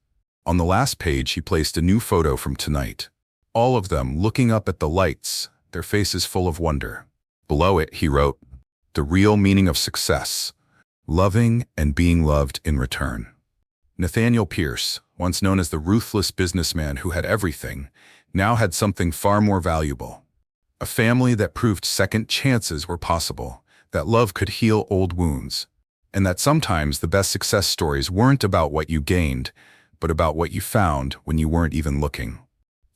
On the last page, he placed a new photo from tonight. All of them looking up at the lights, their faces full of wonder. Below it, he wrote, "The real meaning of success, loving and being loved in return." Nathaniel Pierce, once known as the ruthless businessman who had everything, now had something far more valuable. A family that proved second chances were possible, that love could heal old wounds, and that sometimes the best success stories weren't about what you gained, but about what you found when you weren't even looking.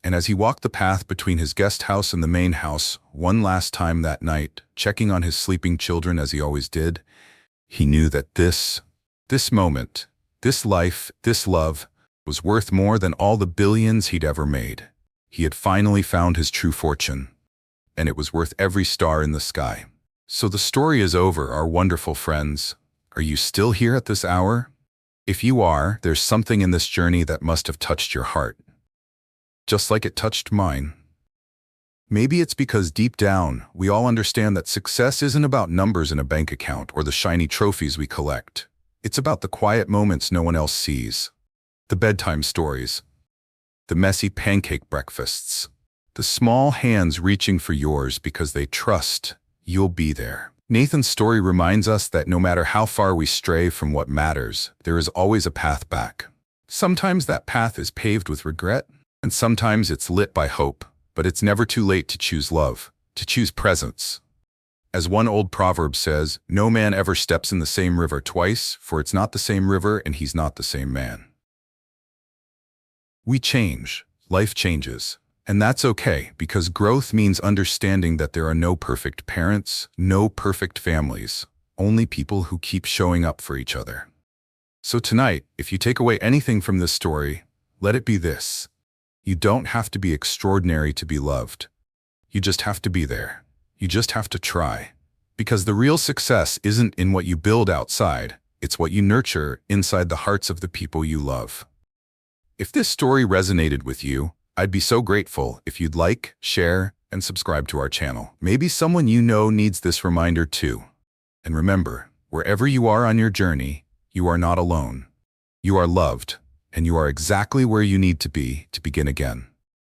And as he walked the path between his guest house and the main house, one last time that night, checking on his sleeping children as he always did, he knew that this moment, this life, this love, was worth more than all the billions he'd ever made. He had finally found his true fortune, and it was worth every star in the sky. So the story is over, our wonderful friends. Are you still here at this hour? If you are, there's something in this journey that must have touched your heart, just like it touched mine. Maybe it's because deep down, we all understand that success isn't about numbers in a bank account or the shiny trophies we collect. It's about the quiet moments no one else sees. The bedtime stories, the messy pancake breakfasts, the small hands reaching for yours because they trust you'll be there. Nathan's story reminds us that no matter how far we stray from what matters, there is always a path back. Sometimes that path is paved with regret, and sometimes it's lit by hope, but it's never too late to choose love, to choose presence. As one old proverb says, no man ever steps in the same river twice, for it's not the same river and he's not the same man. We change, life changes, and that's okay, because growth means understanding that there are no perfect parents, no perfect families, only people who keep showing up for each other. So tonight, if you take away anything from this story, let it be this. You don't have to be extraordinary to be loved. You just have to be there. You just have to try. Because the real success isn't in what you build outside, it's what you nurture inside the hearts of the people you love. If this story resonated with you, I'd be so grateful if you'd like, share, and subscribe to our channel. Maybe someone you know needs this reminder too. And remember, wherever you are on your journey, you are not alone. You are loved, and you are exactly where you need to be to begin again.